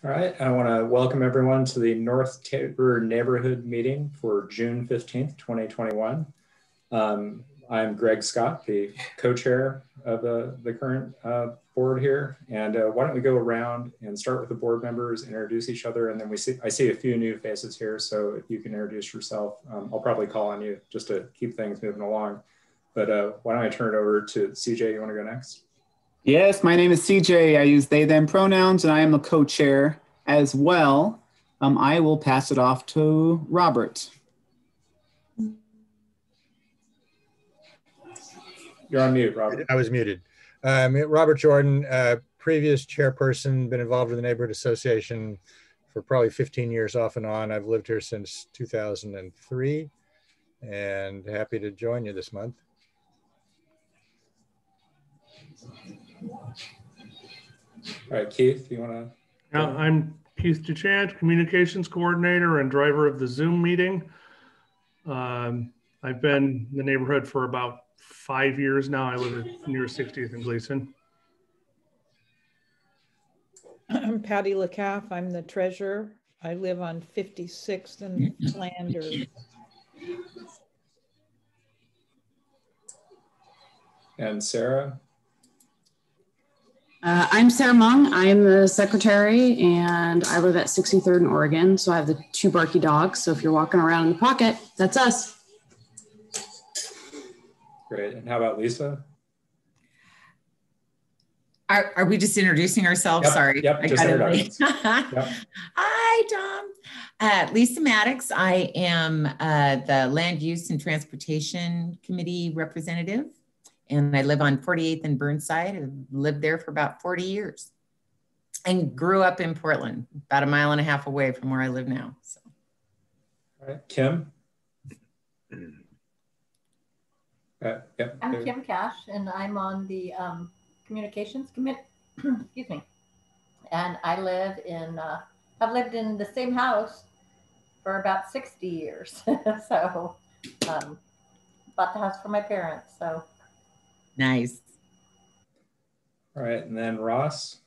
All right, I want to welcome everyone to the North Tabor Neighborhood Meeting for June 15th, 2021. I'm Greg Scott, the co-chair of the current board here. And why don't we go around and start with the board members, introduce each other, and then I see a few new faces here, so if you can introduce yourself, I'll probably call on you just to keep things moving along. But why don't I turn it over to CJ, you want to go next? Yes, my name is CJ. I use they, them pronouns, and I am the co-chair as well. I will pass it off to Robert. You're on mute, Robert. I was muted. Robert Jordan, previous chairperson, been involved with the Neighborhood Association for probably 15 years off and on. I've lived here since 2003 and happy to join you this month. All right, Keith, you want to? I'm Keith DeChant, Communications Coordinator and driver of the Zoom meeting. I've been in the neighborhood for about 5 years now. I live near 60th and Gleason. I'm Patty LeCaff. I'm the treasurer. I live on 56th and Flanders. And Sarah? I'm Sarah Mung. I'm the secretary and I live at 63rd and Oregon. So I have the 2 barky dogs. So if you're walking around in the pocket, that's us. Great. And how about Lisa? Are we just introducing ourselves? Yep, Sorry. Yep, just introductions. Yep. Hi, Tom. Lisa Maddox. I am the Land Use and Transportation Committee representative. And I live on 48th and Burnside. I've lived there for about 40 years and grew up in Portland, about 1.5 miles away from where I live now. So. All right, Kim. Yep. I'm Kim Cash, and I'm on the communications committee. Excuse me. And I live in, I've lived in the same house for about 60 years. So bought the house for my parents. So. Nice. All right, and then Ross.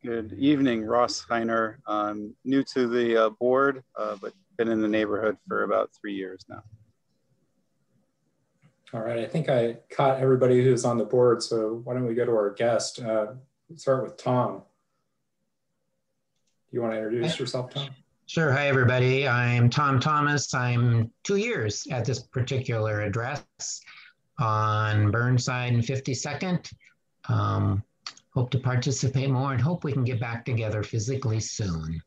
Good evening, Ross Heiner. I'm new to the board, but been in the neighborhood for about 3 years now. All right, I think I caught everybody who's on the board, so why don't we go to our guest? Start with Tom. Do you want to introduce yourself, Tom? Sure. Hi, everybody. I'm Tom Thomas. I'm 2 years at this particular address on Burnside and 52nd. Hope to participate more and hope we can get back together physically soon.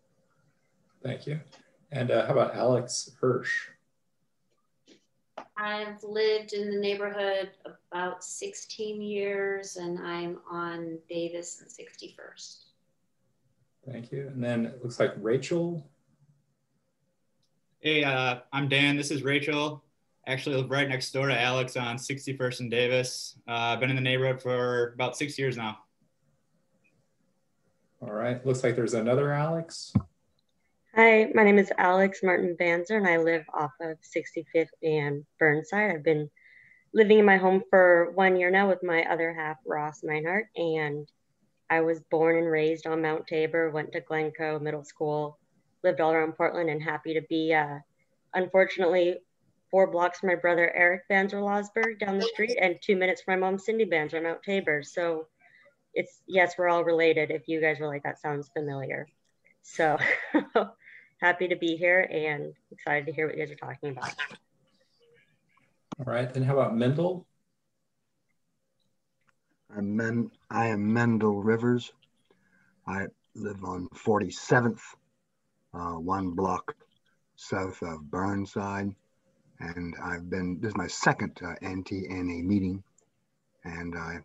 Thank you. And how about Alex Hirsch? I've lived in the neighborhood about 16 years and I'm on Davis and 61st. Thank you. And then it looks like Rachel. Hey, I'm Dan. This is Rachel. Actually live right next door to Alex on 61st and Davis. I've been in the neighborhood for about 6 years now. All right. Looks like there's another Alex. Hi, my name is Alex Martin Banzer, and I live off of 65th and Burnside. I've been living in my home for 1 year now with my other half, Ross Meinhardt, and I was born and raised on Mount Tabor, went to Glencoe Middle School, lived all around Portland, and happy to be, unfortunately, 4 blocks from my brother, Eric Banzer Losberg down the street, and 2 minutes from my mom, Cindy Banzer on Mount Tabor. So it's, yes, we're all related. If you guys were like, that sounds familiar. So happy to be here and excited to hear what you guys are talking about. All right, then how about Mendel? I am Mendel Rivers. I live on 47th, 1 block south of Burnside. And this is my second NTNA meeting. And I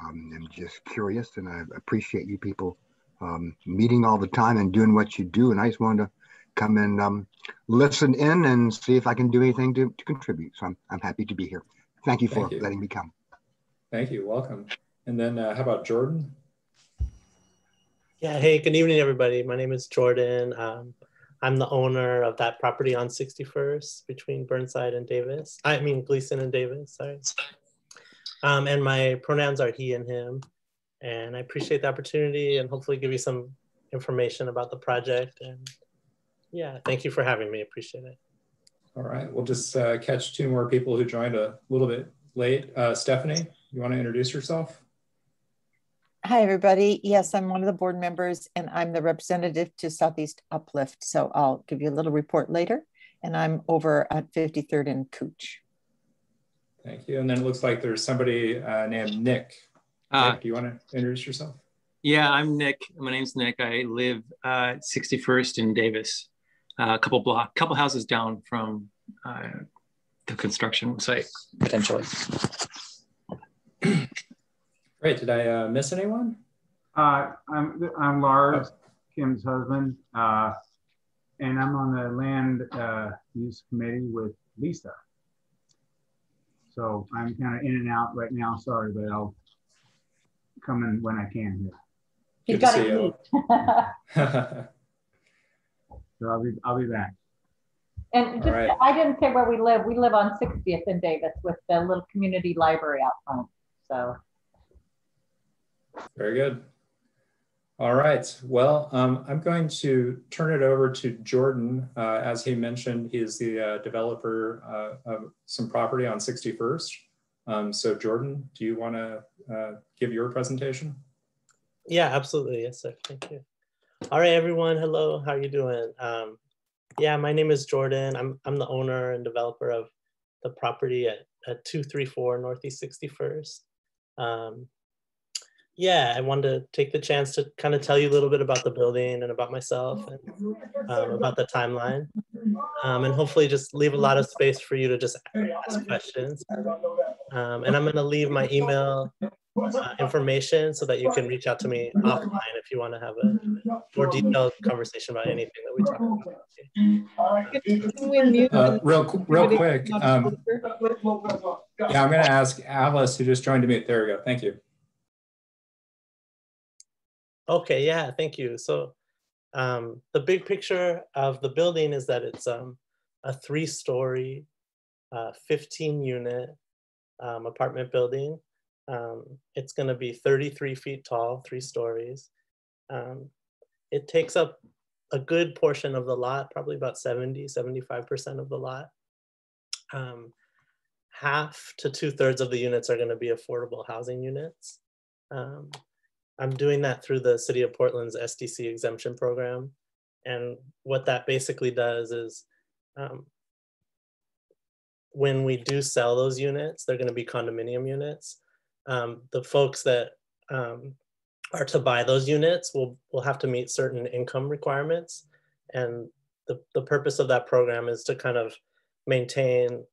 am just curious and I appreciate you people meeting all the time and doing what you do. And I just wanted to come and listen in and see if I can do anything to contribute. So I'm happy to be here. Thank you for letting me come. Thank you, welcome. And then how about Jordan? Yeah, hey, good evening, everybody. My name is Jordan. I'm the owner of that property on 61st between Burnside and Davis. Gleason and Davis, sorry. And my pronouns are he and him. And I appreciate the opportunity and hopefully give you some information about the project. And yeah, thank you for having me. Appreciate it. All right, we'll just catch two more people who joined a little bit late. Stephanie, you want to introduce yourself? Hi, everybody. Yes, I'm one of the board members and I'm the representative to Southeast Uplift. So I'll give you a little report later. And I'm over at 53rd and Cooch. Thank you. And then it looks like there's somebody named Nick. Nick, do you want to introduce yourself? Yeah, I'm Nick. My name's Nick. I live 61st in Davis, a couple houses down from the construction site, potentially. Great. Did I miss anyone? I'm Lars, Kim's husband, and I'm on the land use committee with Lisa. So I'm kind of in and out right now. Sorry, but I'll come in when I can here. You got to eat. So I'll be back. And just, right. I didn't say where we live. We live on 60th in Davis with the little community library out front. So. Very good. All right. Well, I'm going to turn it over to Jordan. As he mentioned, he is the developer of some property on 61st. So Jordan, do you want to give your presentation? Yeah, absolutely. Yes, sir. Thank you. All right, everyone. Hello. How are you doing? Yeah, my name is Jordan. I'm the owner and developer of the property at 234 Northeast 61st. Yeah, I wanted to take the chance to kind of tell you a little bit about the building and about myself and about the timeline, and hopefully just leave a lot of space for you to just ask questions. And I'm going to leave my email information so that you can reach out to me offline if you want to have a more detailed conversation about anything that we talk about. Real quick. Yeah, I'm going to ask Alice, who just joined to mute. There we go. Thank you. Okay, yeah, thank you. So the big picture of the building is that it's a 3-story, 15-unit apartment building. It's going to be 33 feet tall, 3 stories. It takes up a good portion of the lot, probably about 75% of the lot. Half to 2/3 of the units are going to be affordable housing units. I'm doing that through the City of Portland's SDC exemption program. And what that basically does is when we do sell those units, they're going to be condominium units. The folks that are to buy those units will have to meet certain income requirements. And the purpose of that program is to kind of maintain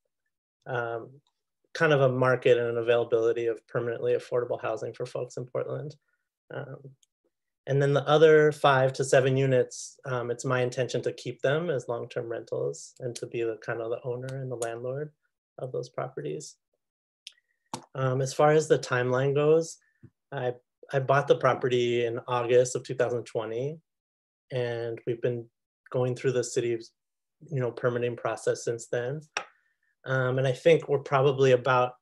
kind of a market and an availability of permanently affordable housing for folks in Portland. And then the other 5 to 7 units, it's my intention to keep them as long-term rentals and to be the kind of the owner and the landlord of those properties. As far as the timeline goes, I bought the property in August of 2020, and we've been going through the city's permitting process since then. And I think we're probably about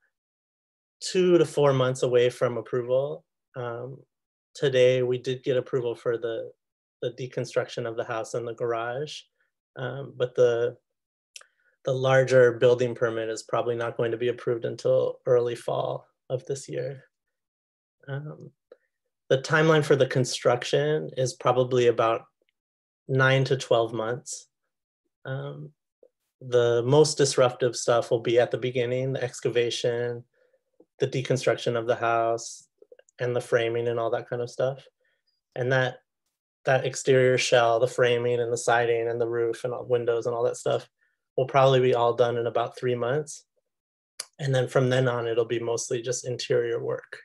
2 to 4 months away from approval. Today, we did get approval for the deconstruction of the house and the garage, but the larger building permit is probably not going to be approved until early fall of this year. The timeline for the construction is probably about 9 to 12 months. The most disruptive stuff will be at the beginning, the excavation, the deconstruction of the house, and the framing and all that kind of stuff. And that exterior shell, the framing and the siding and the roof and all windows and all that stuff will probably be all done in about 3 months. And then from then on, it'll be mostly just interior work.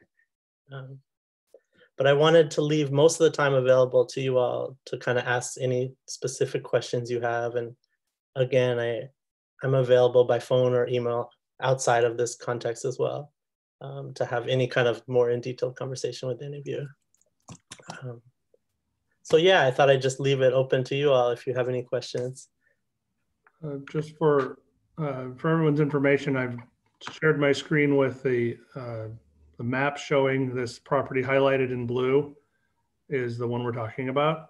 But I wanted to leave most of the time available to you all to kind of ask any specific questions you have. And again, I'm available by phone or email outside of this context as well. To have any kind of more in detailed conversation with any of you. So yeah, I thought I'd just leave it open to you all if you have any questions. Just for everyone's information, I've shared my screen with the the map showing this property highlighted in blue is the one we're talking about.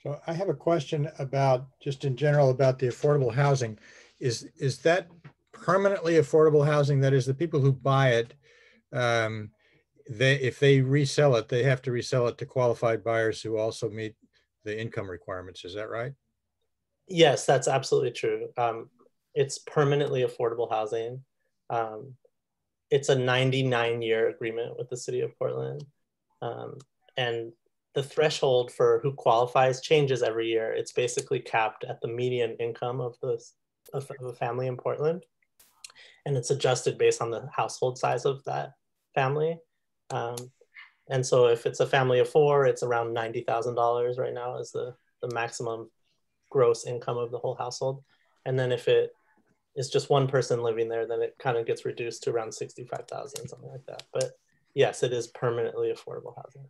So I have a question about, just in general, about the affordable housing. Is that permanently affordable housing? That is, the people who buy it, if they resell it, they have to resell it to qualified buyers who also meet the income requirements. Is that right? Yes, that's absolutely true. It's permanently affordable housing. It's a 99-year agreement with the city of Portland. And the threshold for who qualifies changes every year. It's basically capped at the median income of a family in Portland. And it's adjusted based on the household size of that family. And so if it's a family of 4, it's around $90,000 right now is the maximum gross income of the whole household. And then if it is just one person living there, then it kind of gets reduced to around 65,000, something like that. But yes, it is permanently affordable housing.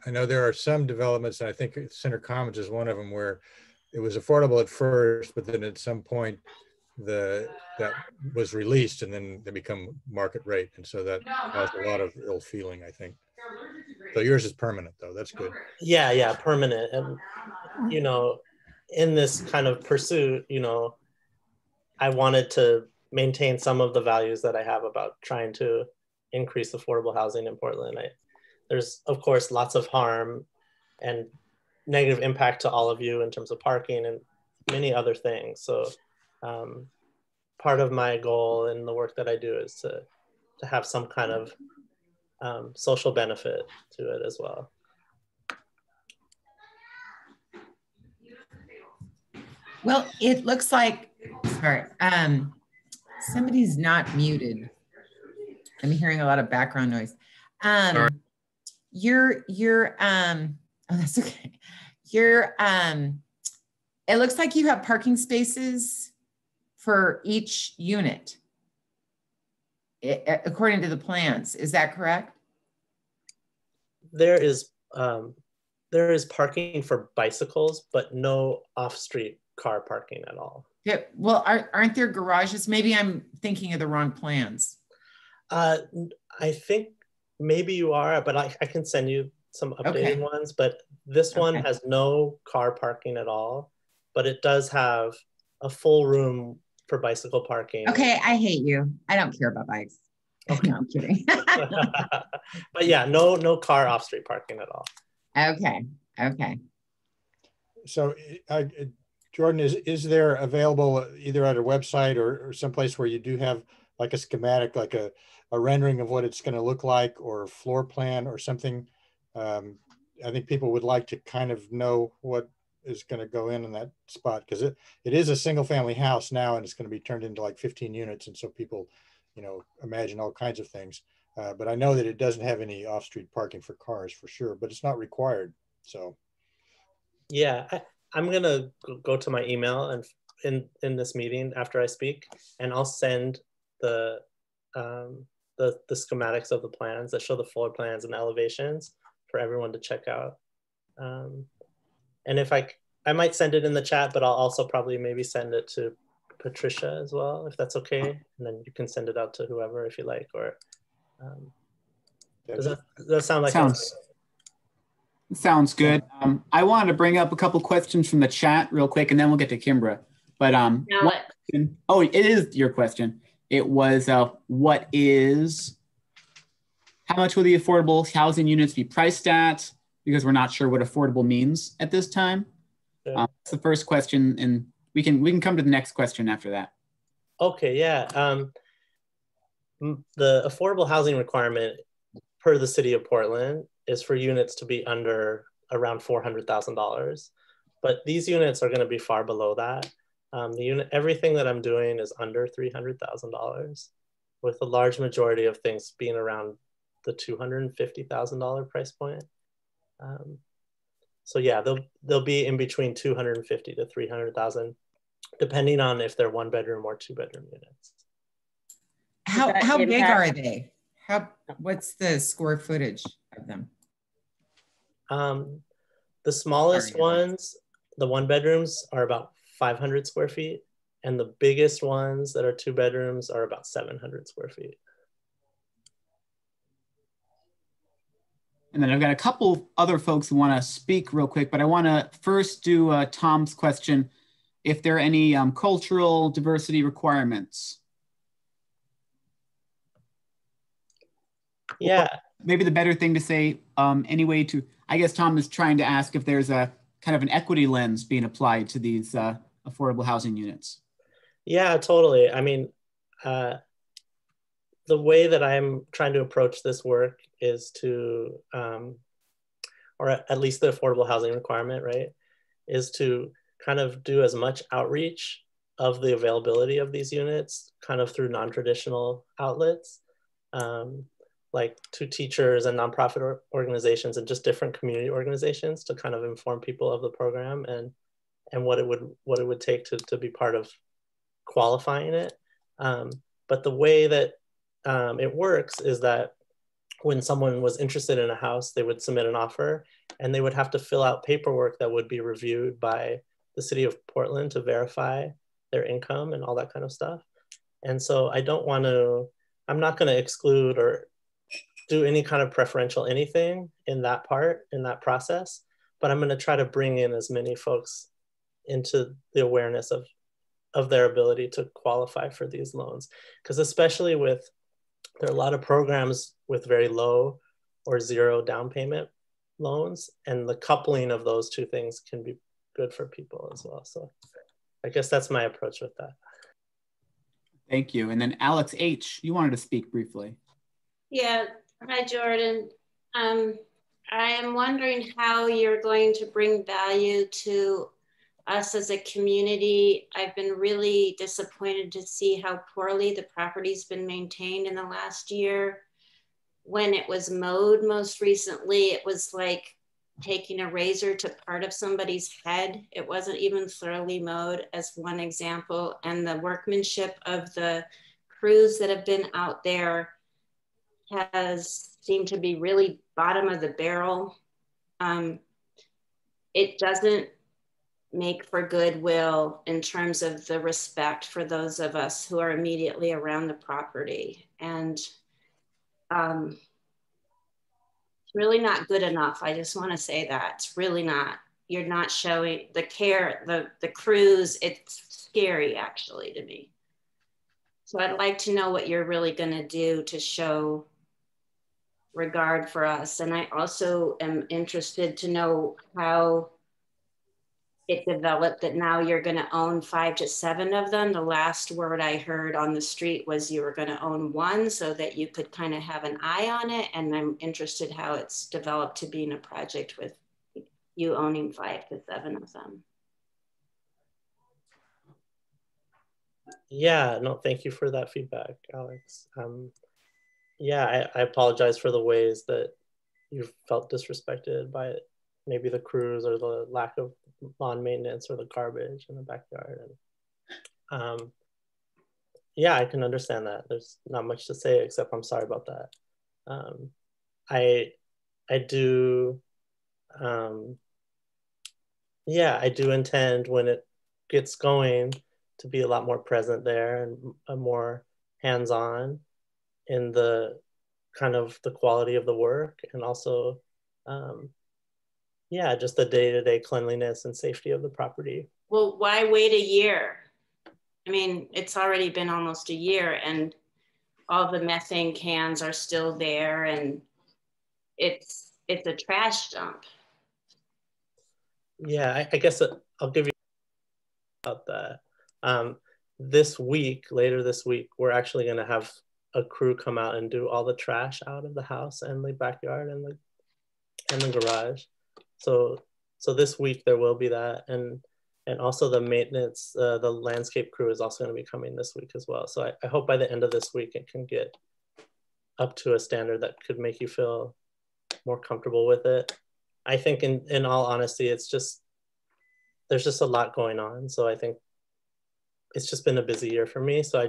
I know there are some developments, and I think Center Commons is one of them, where it was affordable at first, but then at some point that was released and then they become market rate. And so that caused a lot of ill feeling, I think. So yours is permanent though, that's good. Yeah, permanent. And, you know, in this kind of pursuit, you know, I wanted to maintain some of the values that I have about trying to increase affordable housing in Portland. There's, of course, lots of harm and negative impact to all of you in terms of parking and many other things. So part of my goal in the work that I do is to have some kind of social benefit to it as well. Well, it looks like, sorry, somebody's not muted. I'm hearing a lot of background noise. Oh, that's okay. It looks like you have parking spaces for each unit, according to the plans. Is that correct? There is parking for bicycles, but no off-street car parking at all. Yeah. Well, aren't there garages? Maybe I'm thinking of the wrong plans. I think maybe you are, but I can send you some updated ones. But this one has no car parking at all, but it does have a full room for bicycle parking. Okay, I hate you. I don't care about bikes. Okay. No, I'm kidding. But yeah, no car off-street parking at all. Okay. So Jordan, is there available either at a website or someplace where you do have like a schematic, like a rendering of what it's going to look like, or a floor plan or something? I think people would like to kind of know what is going to go in that spot, because it is a single family house now, and it's going to be turned into like 15 units. And so people, you know, imagine all kinds of things. But I know that it doesn't have any off-street parking for cars for sure, but it's not required. So. Yeah, I'm going to go to my email and in this meeting after I speak, and I'll send the schematics of the plans that show the floor plans and elevations for everyone to check out. And if I might send it in the chat, but I'll also probably maybe send it to Patricia as well, if that's okay. And then you can send it out to whoever if you like, or does that sound like Sounds good. I wanted to bring up a couple questions from the chat real quick, and then we'll get to Kimbra. But oh, it is your question. It was how much will the affordable housing units be priced at? Because we're not sure what affordable means at this time. That's the first question, and we can come to the next question after that. Okay, yeah. The affordable housing requirement per the city of Portland is for units to be under around $400,000, but these units are going to be far below that. Everything that I'm doing is under $300,000, with a large majority of things being around the $250,000 price point. So yeah, they'll be in between 250 to 300,000, depending on if they're 1-bedroom or 2-bedroom units. How big are they? What's the square footage of them? The smallest ones, the 1-bedrooms, are about 500 square feet, And the biggest ones that are 2 bedrooms are about 700 square feet. And then I've got a couple other folks who want to speak real quick, but I want to first do Tom's question, if there are any cultural diversity requirements. Yeah. Or maybe the better thing to say, any way to, I guess Tom is trying to ask if there's a kind of an equity lens being applied to these affordable housing units. Yeah, totally. I mean, the way that I'm trying to approach this work is to, or at least the affordable housing requirement, right, is to kind of do as much outreach of the availability of these units kind of through non-traditional outlets, like to teachers and nonprofit organizations and just different community organizations to kind of inform people of the program and what it would take to be part of qualifying it. But the way that it works is that when someone was interested in a house, they would submit an offer and they would have to fill out paperwork that would be reviewed by the city of Portland to verify their income and all that kind of stuff. And so I'm not going to exclude or do any kind of preferential anything in that process, but I'm going to try to bring in as many folks into the awareness of their ability to qualify for these loans. Because especially there are a lot of programs with very low or zero down payment loans, and the coupling of those two things can be good for people as well. So I guess that's my approach with that. Thank you. And then Alex H., you wanted to speak briefly. Yeah, hi Jordan. I am wondering how you're going to bring value to us as a community. I've been really disappointed to see how poorly the property's been maintained in the last year. When it was mowed most recently, it was like taking a razor to part of somebody's head. It wasn't even thoroughly mowed, as one example. And the workmanship of the crews that have been out there has seemed to be really bottom of the barrel. It doesn't make for goodwill in terms of the respect for those of us who are immediately around the property. And it's really not good enough. I just want to say that it's really not. You're not showing the care, the crews. It's scary actually to me. So I'd like to know what you're really going to do to show regard for us. And I also am interested to know how it developed that now you're going to own 5 to 7 of them. The last word I heard on the street was you were going to own 1 so that you could kind of have an eye on it. And I'm interested how it's developed to being a project with you owning 5 to 7 of them. Yeah, no, thank you for that feedback, Alex. Yeah, I apologize for the ways that you felt disrespected by maybe the crews or the lack of lawn maintenance or the garbage in the backyard. And yeah, I can understand that. There's not much to say except I'm sorry about that. I do, yeah, I do intend when it gets going to be a lot more present there and more hands-on in the kind of the quality of the work, and also yeah, just the day-to-day cleanliness and safety of the property. Well, why wait a year? I mean, it's already been almost a year and all the methane cans are still there, and it's a trash dump. Yeah, I guess I'll give you about that. This week, later this week, we're actually going to have a crew come out and do all the trash out of the house and the backyard and the garage. So this week there will be that, and also the maintenance, the landscape crew is also going to be coming this week as well. So I hope by the end of this week it can get up to a standard that could make you feel more comfortable with it. I think in all honesty, there's just a lot going on. So I think it's just been a busy year for me. So I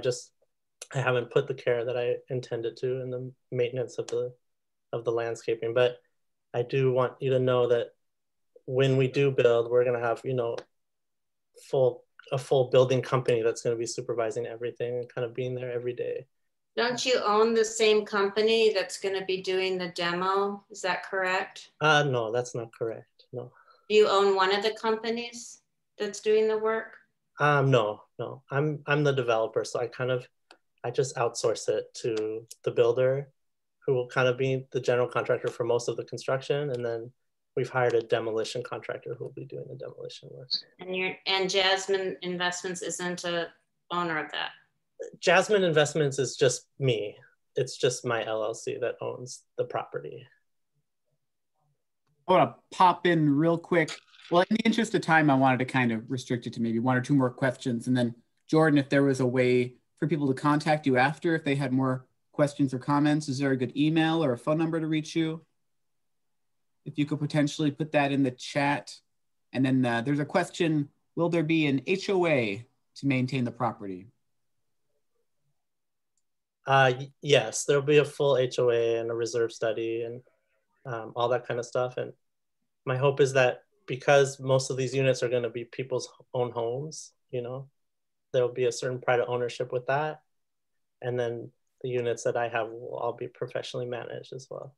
haven't put the care that I intended to in the maintenance of the landscaping. But I do want you to know that when we do build, we're going to have, full a full building company that's going to be supervising everything and kind of being there every day. Don't you own the same company that's going to be doing the demo? Is that correct? No, that's not correct. No. Do you own one of the companies that's doing the work? No. I'm the developer, so I just outsource it to the builder, who will kind of be the general contractor for most of the construction, and then we've hired a demolition contractor who will be doing the demolition work. And Jasmine Investments isn't a owner of that? Jasmine Investments is just me. It's just my LLC that owns the property. I want to pop in real quick. Well, in the interest of time, I wanted to kind of restrict it to maybe one or two more questions. And then Jordan, if there was a way for people to contact you after, if they had more questions or comments, is there a good email or a phone number to reach you? If you could potentially put that in the chat. And then there's a question, will there be an HOA to maintain the property? Yes, there'll be a full HOA and a reserve study and all that kind of stuff. And my hope is that because most of these units are going to be people's own homes, you know, there'll be a certain pride of ownership with that. And then the units that I have will all be professionally managed as well.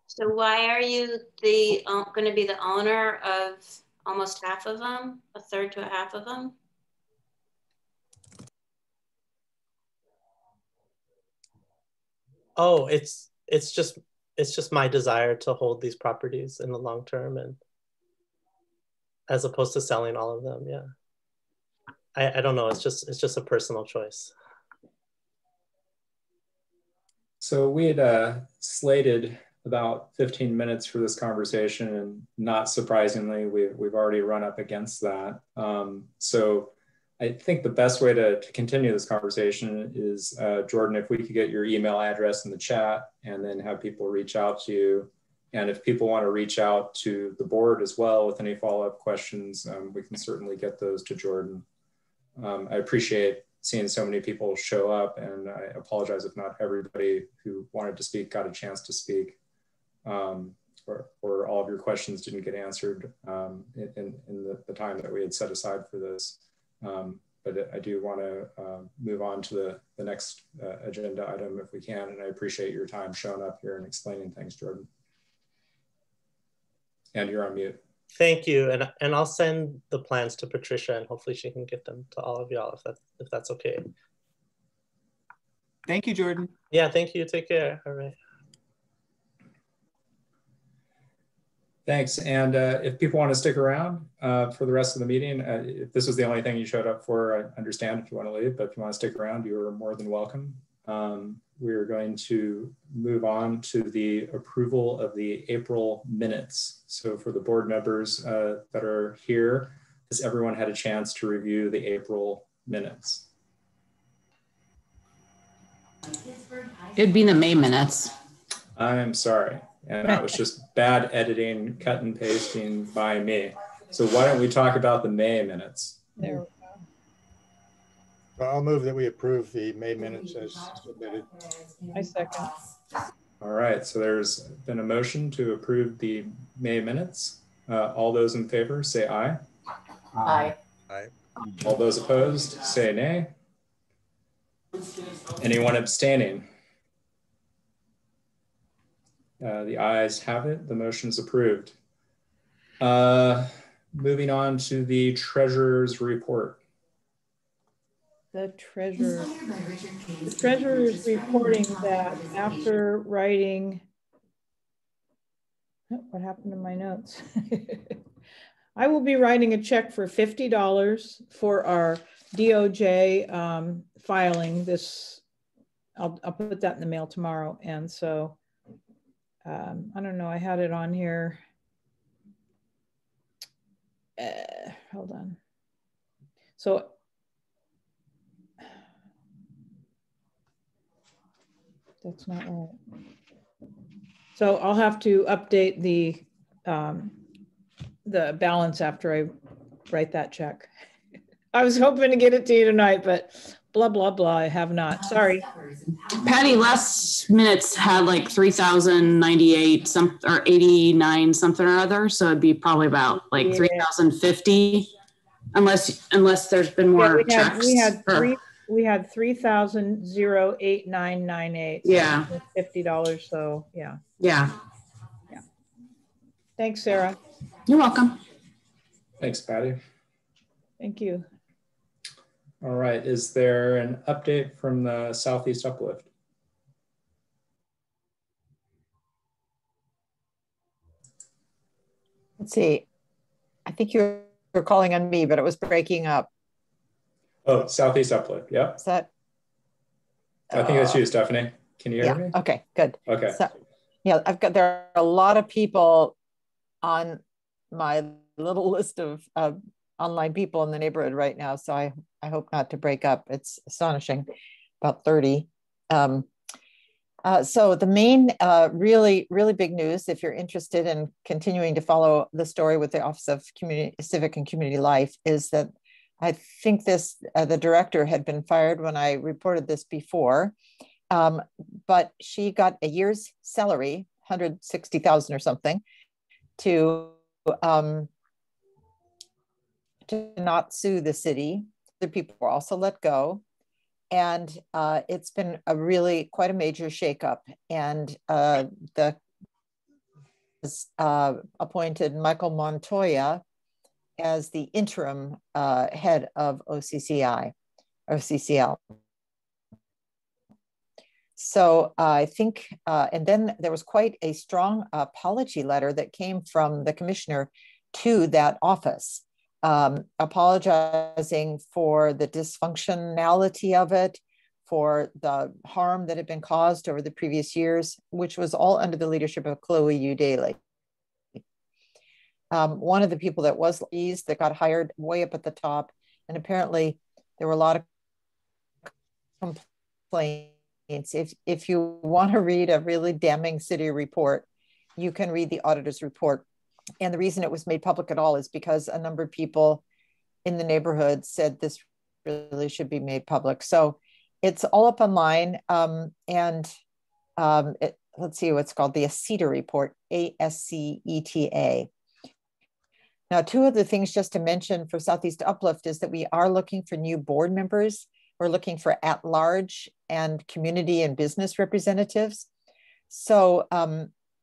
So why are you going to be the owner of almost half of them, a third to a half of them? Oh, it's just my desire to hold these properties in the long term, and as opposed to selling all of them. Yeah, I don't know. It's just a personal choice. So we had slated about 15 minutes for this conversation, and not surprisingly, we've already run up against that. So I think the best way to continue this conversation is, Jordan, if we could get your email address in the chat and then have people reach out to you. And if people want to reach out to the board as well with any follow-up questions, we can certainly get those to Jordan. I appreciate seeing so many people show up, and I apologize if not everybody who wanted to speak got a chance to speak, or all of your questions didn't get answered in the time that we had set aside for this. But I do want to move on to the next agenda item if we can, and I appreciate your time showing up here and explaining things, Jordan. And you're on mute. Thank you, and I'll send the plans to Patricia, and hopefully she can get them to all of y'all if that's okay. Thank you, Jordan. Yeah, thank you. Take care. All right. Thanks. And if people want to stick around for the rest of the meeting, if this was the only thing you showed up for, I understand if you want to leave, but if you want to stick around, you are more than welcome. We're going to move on to the approval of the April minutes. So for the board members that are here, has everyone had a chance to review the April minutes? It'd be the May minutes. I'm sorry. And that was just bad editing, cut and pasting by me. So why don't we talk about the May minutes? There we go. I'll move that we approve the May minutes as submitted. I second. All right, so there's been a motion to approve the May minutes. All those in favor say aye. Aye. Aye. All those opposed say nay. Anyone abstaining? The ayes have it. The motion is approved. Moving on to the treasurer's report. The treasurer is reporting that after writing, what happened to my notes? I will be writing a check for $50 for our DOJ filing this. I'll put that in the mail tomorrow. And so I don't know, I had it on here. Hold on. So that's not right. So I'll have to update the balance after I write that check. I was hoping to get it to you tonight, but blah, blah, blah. I have not. Sorry. Patty last minutes had like 3,098 some or 89 something or other. So it'd be probably about like 3,050, unless there's been more checks. We had 3,000,08998. Yeah. $50. So yeah. Yeah. Yeah. Thanks, Sarah. You're welcome. Thanks, Patty. Thank you. All right, is there an update from the Southeast Uplift? Let's see. I think you were calling on me, but it was breaking up. Oh, Southeast Uplift, yep. Is that? I think that's you, Stephanie. Can you hear me? Okay, good. Okay. So, yeah, there are a lot of people on my little list of online people in the neighborhood right now. So I hope not to break up. It's astonishing, about 30. So the main really big news, if you're interested in continuing to follow the story with the Office of Civic and Community Life, is that I think the director had been fired when I reported this before, but she got a year's salary, $160,000 or something, to not sue the city. The people were also let go. And it's been quite a major shakeup. And appointed Michael Montoya as the interim head of OCCL. So I think, and then there was quite a strong apology letter that came from the commissioner to that office, apologizing for the dysfunctionality of it, for the harm that had been caused over the previous years, which was all under the leadership of Chloe U. Daly. One of the people that was eased that got hired way up at the top, and apparently there were a lot of complaints. If you want to read a really damning city report, you can read the auditor's report. And the reason it was made public at all is because a number of people in the neighborhood said this really should be made public. So it's all up online. Let's see what's called the ASCETA report, ASCETA. Now, two other things just to mention for Southeast Uplift is that we are looking for new board members. We're looking for at-large and community and business representatives. So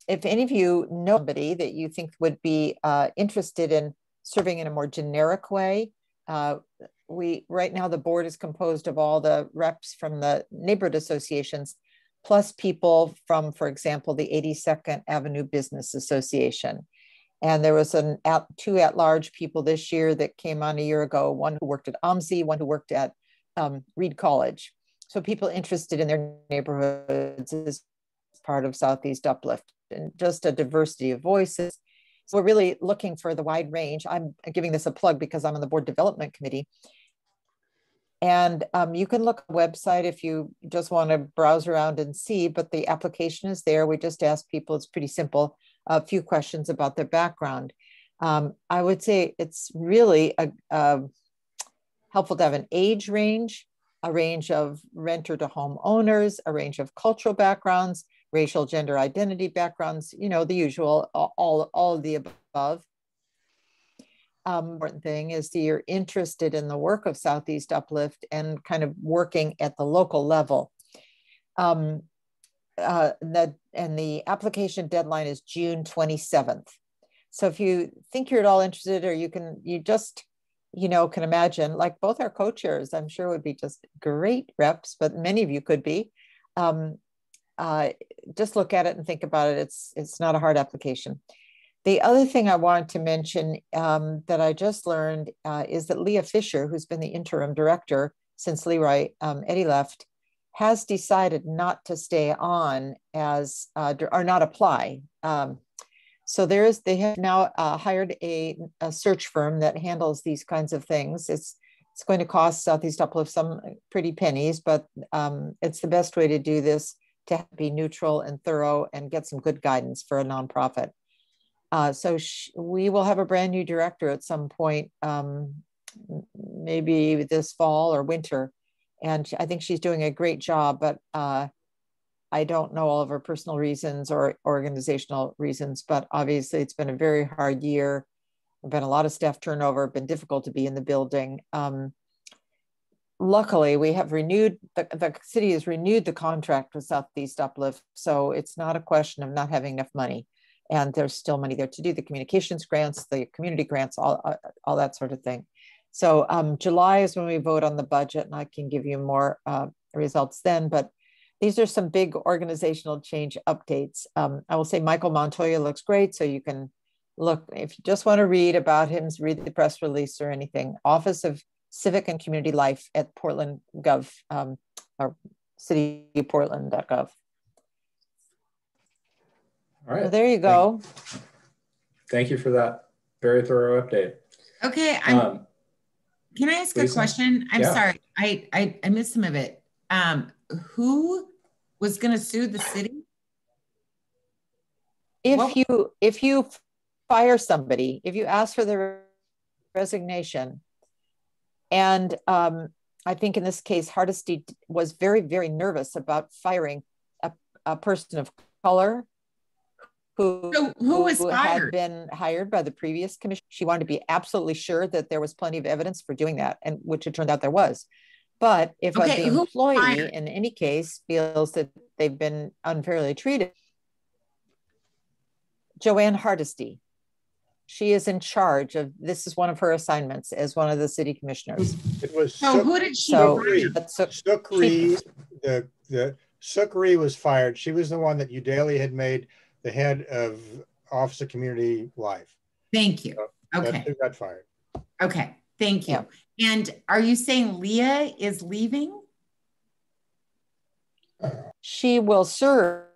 if any of you know somebody that you think would be interested in serving in a more generic way, right now the board is composed of all the reps from the neighborhood associations, plus people from, for example, the 82nd Avenue Business Association. And there was two at-large people this year that came on a year ago, one who worked at OMSI, one who worked at Reed College. So people interested in their neighborhoods is part of Southeast Uplift, and just a diversity of voices. So we're really looking for the wide range. I'm giving this a plug because I'm on the board development committee. And you can look at the website if you just want to browse around and see, but the application is there. We just ask people, it's pretty simple, a few questions about their background. I would say it's really helpful to have an age range, a range of renter to home owners, a range of cultural backgrounds, racial, gender identity backgrounds, you know, the usual, all of the above. Important thing is that you're interested in the work of Southeast Uplift and kind of working at the local level. And the application deadline is June 27th. So if you think you're at all interested, or you can imagine, like both our co-chairs, I'm sure would be just great reps, but many of you could be. Just look at it and think about it. It's not a hard application. The other thing I wanted to mention that I just learned is that Leah Fisher, who's been the interim director since Leroy Eddy left, has decided not to stay on as, or not apply. So they have now hired a search firm that handles these kinds of things. It's going to cost Southeast Uplift some pretty pennies, but it's the best way to do this, to be neutral and thorough and get some good guidance for a nonprofit. So we will have a brand new director at some point, maybe this fall or winter. And I think she's doing a great job, but I don't know all of her personal reasons or organizational reasons, but obviously it's been a very hard year. There's been a lot of staff turnover, been difficult to be in the building. Luckily, we have renewed, the city has renewed the contract with Southeast Uplift. So it's not a question of not having enough money. And there's still money there to do the communications grants, the community grants, all that sort of thing. So July is when we vote on the budget, and I can give you more results then. But these are some big organizational change updates. I will say Michael Montoya looks great. So you can look, if you just want to read about him, read the press release or anything. Office of Civic and Community Life at Portland Gov, or cityportland.gov. All right. So there you go. Thank you for that very thorough update. Okay. Can I ask Lisa? a question? I'm Yeah. sorry. I missed some of it. Who was going to sue the city? If you fire somebody, if you ask for their resignation, and I think in this case, Hardesty was very, very nervous about firing a person of color who was fired? had been hired by the previous commission. She wanted to be absolutely sure that there was plenty of evidence for doing that, and which it turned out there was. But if the employee in any case feels that they've been unfairly treated, Joanne Hardesty, she is in charge of, this is one of her assignments as one of the city commissioners. It was who did she Sukri, the Sukri was fired. She was the one that Udaley had made the head of Office of Community Life. Thank you. So Okay. who got fired. Okay. Thank you. Yeah. And are you saying Leah is leaving? She will serve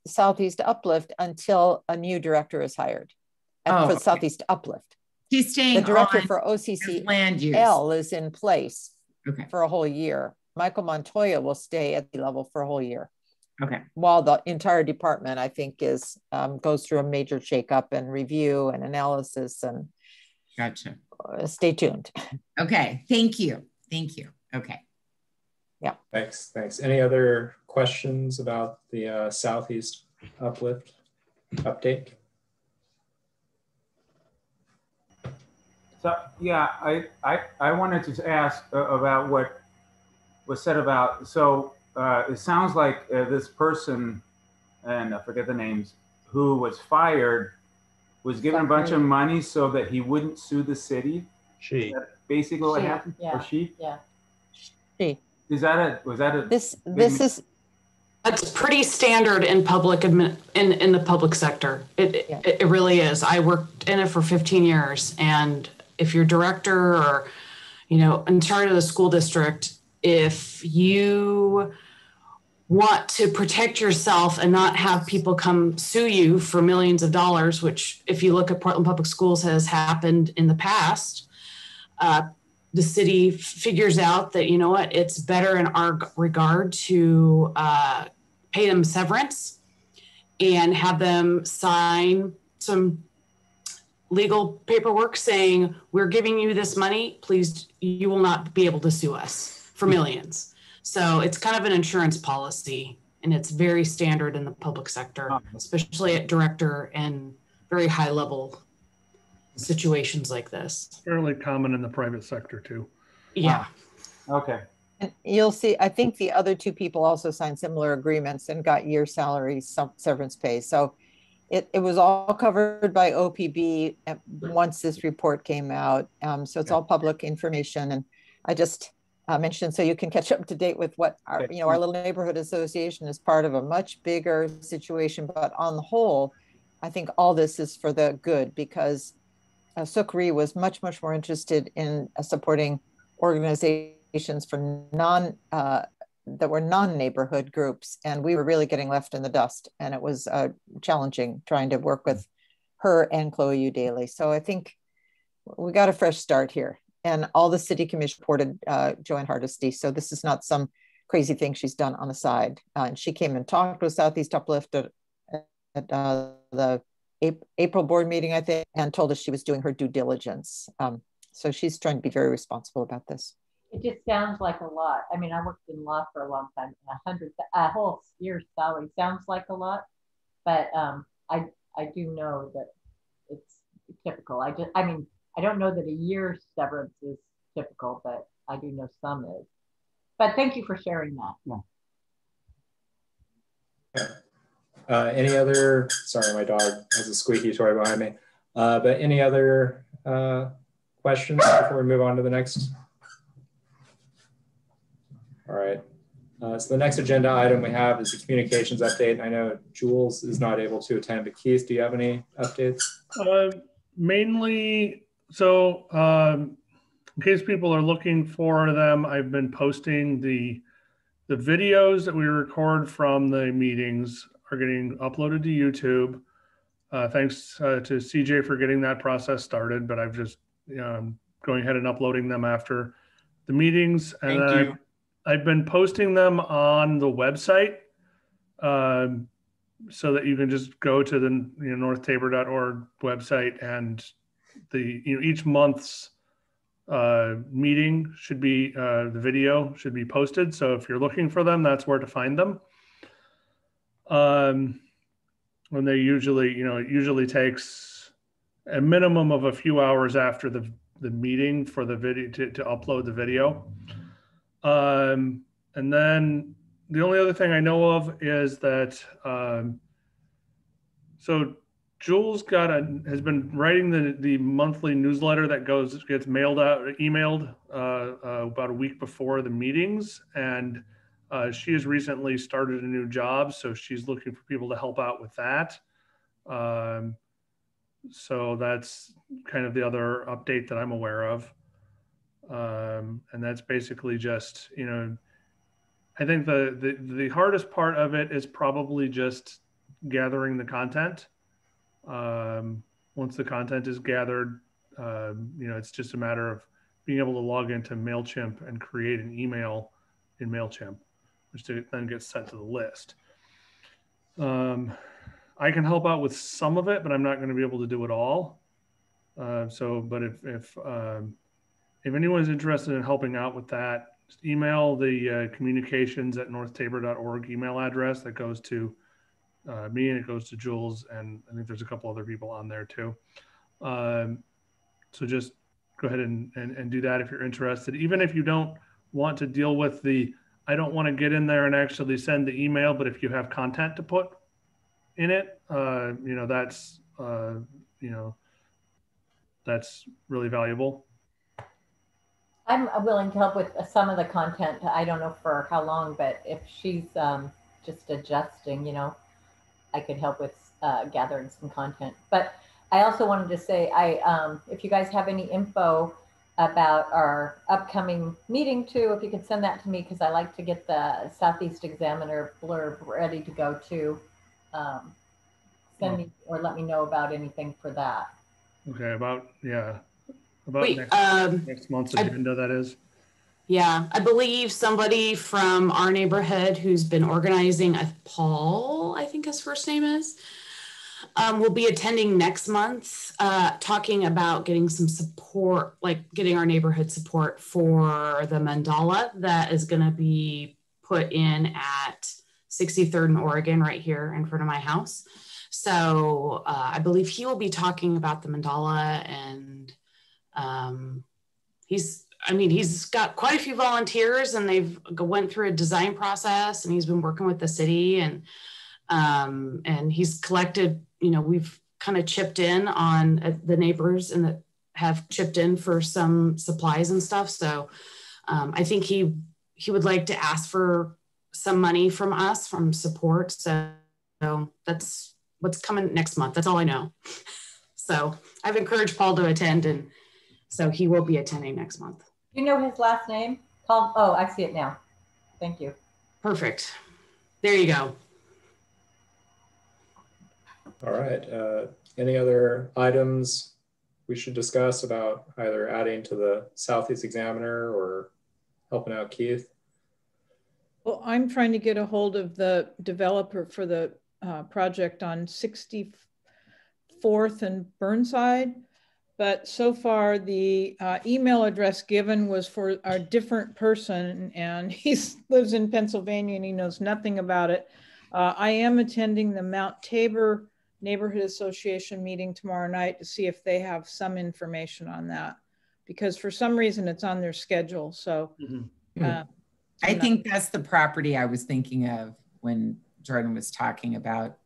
Southeast Uplift until a new director is hired for Southeast Uplift. She's staying. The director for OCC land use is in place for a whole year. Michael Montoya will stay at the level for a whole year. Okay. While the entire department, I think, is goes through a major shakeup and review and analysis. And gotcha. Stay tuned. Okay. Thank you. Thank you. Okay. Yeah. Thanks. Thanks. Any other questions about the Southeast Uplift update? So yeah, I wanted to ask about what was said about, so it sounds like this person, and I forget the names, who was fired was given a bunch of money so that he wouldn't sue the city. She. Basically what happened? Yeah. Or she? Yeah. She. Was that a this is that's pretty standard in public in the public sector. It really is. I worked in it for 15 years, and if you're director or in charge of the school district, if you want to protect yourself and not have people come sue you for millions of dollars, which if you look at Portland Public Schools has happened in the past, the city figures out that, it's better in our regard to pay them severance and have them sign some legal paperwork saying, we're giving you this money, please, you will not be able to sue us for millions. So it's kind of an insurance policy, and it's very standard in the public sector, especially at director and very high level situations like this. Fairly common in the private sector too. Yeah. Okay. And you'll see, I think the other two people also signed similar agreements and got year salaries, some severance pay. So it was all covered by OPB once this report came out. So it's all public information. And I just mentioned, so you can catch up to date with what our little neighborhood association is part of a much bigger situation. But on the whole, I think all this is for the good, because Sukri was much, much more interested in supporting organizations for that were non-neighborhood groups, and we were really getting left in the dust, and it was challenging trying to work with her and Chloe Udaley. So I think we got a fresh start here, and all the city commission supported Joanne Hardesty. So this is not some crazy thing she's done on the side. And she came and talked with Southeast Uplift at the April board meeting, I think, and told us she was doing her due diligence. So she's trying to be very responsible about this. It just sounds like a lot. I mean, I worked in law for a long time. A whole year's salary sounds like a lot, but I do know that it's typical. I mean, I don't know that a year's severance is typical, but I do know some is. But thank you for sharing that. Yeah. Any other, sorry, my dog has a squeaky toy behind me. But any other questions before we move on to the next? All right. So the next agenda item we have is the communications update. I know Jules is not able to attend, but Keith, do you have any updates? Mainly, so in case people are looking for them, I've been posting the videos that we record from the meetings are getting uploaded to YouTube. Thanks to CJ for getting that process started, but I've just going ahead and uploading them after the meetings. And Thank you. I've been posting them on the website so that you can just go to the northtabor.org website, and each month's meeting should be the video should be posted. So if you're looking for them, that's where to find them. When they usually, it usually takes a minimum of a few hours after the meeting for the video to upload the video. And then the only other thing I know of is that, so Jules has been writing the monthly newsletter that gets emailed about a week before the meetings. And she has recently started a new job, so she's looking for people to help out with that. So that's kind of the other update that I'm aware of. And that's basically just, I think the hardest part of it is probably just gathering the content. Once the content is gathered, it's just a matter of being able to log into MailChimp and create an email in MailChimp, which then gets sent to the list. I can help out with some of it, but I'm not going to be able to do it all. But if anyone's interested in helping out with that, just email the communications@northtabor.org email address that goes to me, and it goes to Jules, and I think there's a couple other people on there too. So just go ahead and do that if you're interested. Even if you don't want to deal with I don't want to get in there and actually send the email, but if you have content to put in it, that's really valuable. I'm willing to help with some of the content. I don't know for how long, but if she's just adjusting, I could help with gathering some content. But I also wanted to say, if you guys have any info about our upcoming meeting too, if you could send that to me, because I like to get the Southeast Examiner blurb ready to go too. Send me or let me know about anything for that. Okay, about Wait, next month's agenda, that is. Yeah, I believe somebody from our neighborhood who's been organizing, Paul, I think his first name is, will be attending next month, talking about getting some support, like getting our neighborhood support for the mandala that is going to be put in at 63rd and Oregon right here in front of my house. So I believe he will be talking about the mandala, and he's got quite a few volunteers, and they've went through a design process, and he's been working with the city, and he's collected, we've kind of chipped in on the neighbors and that have chipped in for some supplies and stuff. So I think he would like to ask for some money from us, from support. So that's what's coming next month. That's all I know. So I've encouraged Paul to attend, and so he will be attending next month. Do you know his last name? Paul? Oh, I see it now. Thank you. Perfect. There you go. All right. Any other items we should discuss about either adding to the Southeast Examiner or helping out Keith? Well, I'm trying to get a hold of the developer for the project on 64th and Burnside. but so far the email address given was for a different person, and he lives in Pennsylvania and he knows nothing about it. I am attending the Mount Tabor Neighborhood Association meeting tomorrow night to see if they have some information on that, because for some reason it's on their schedule. So I think that's the property I was thinking of when Jordan was talking about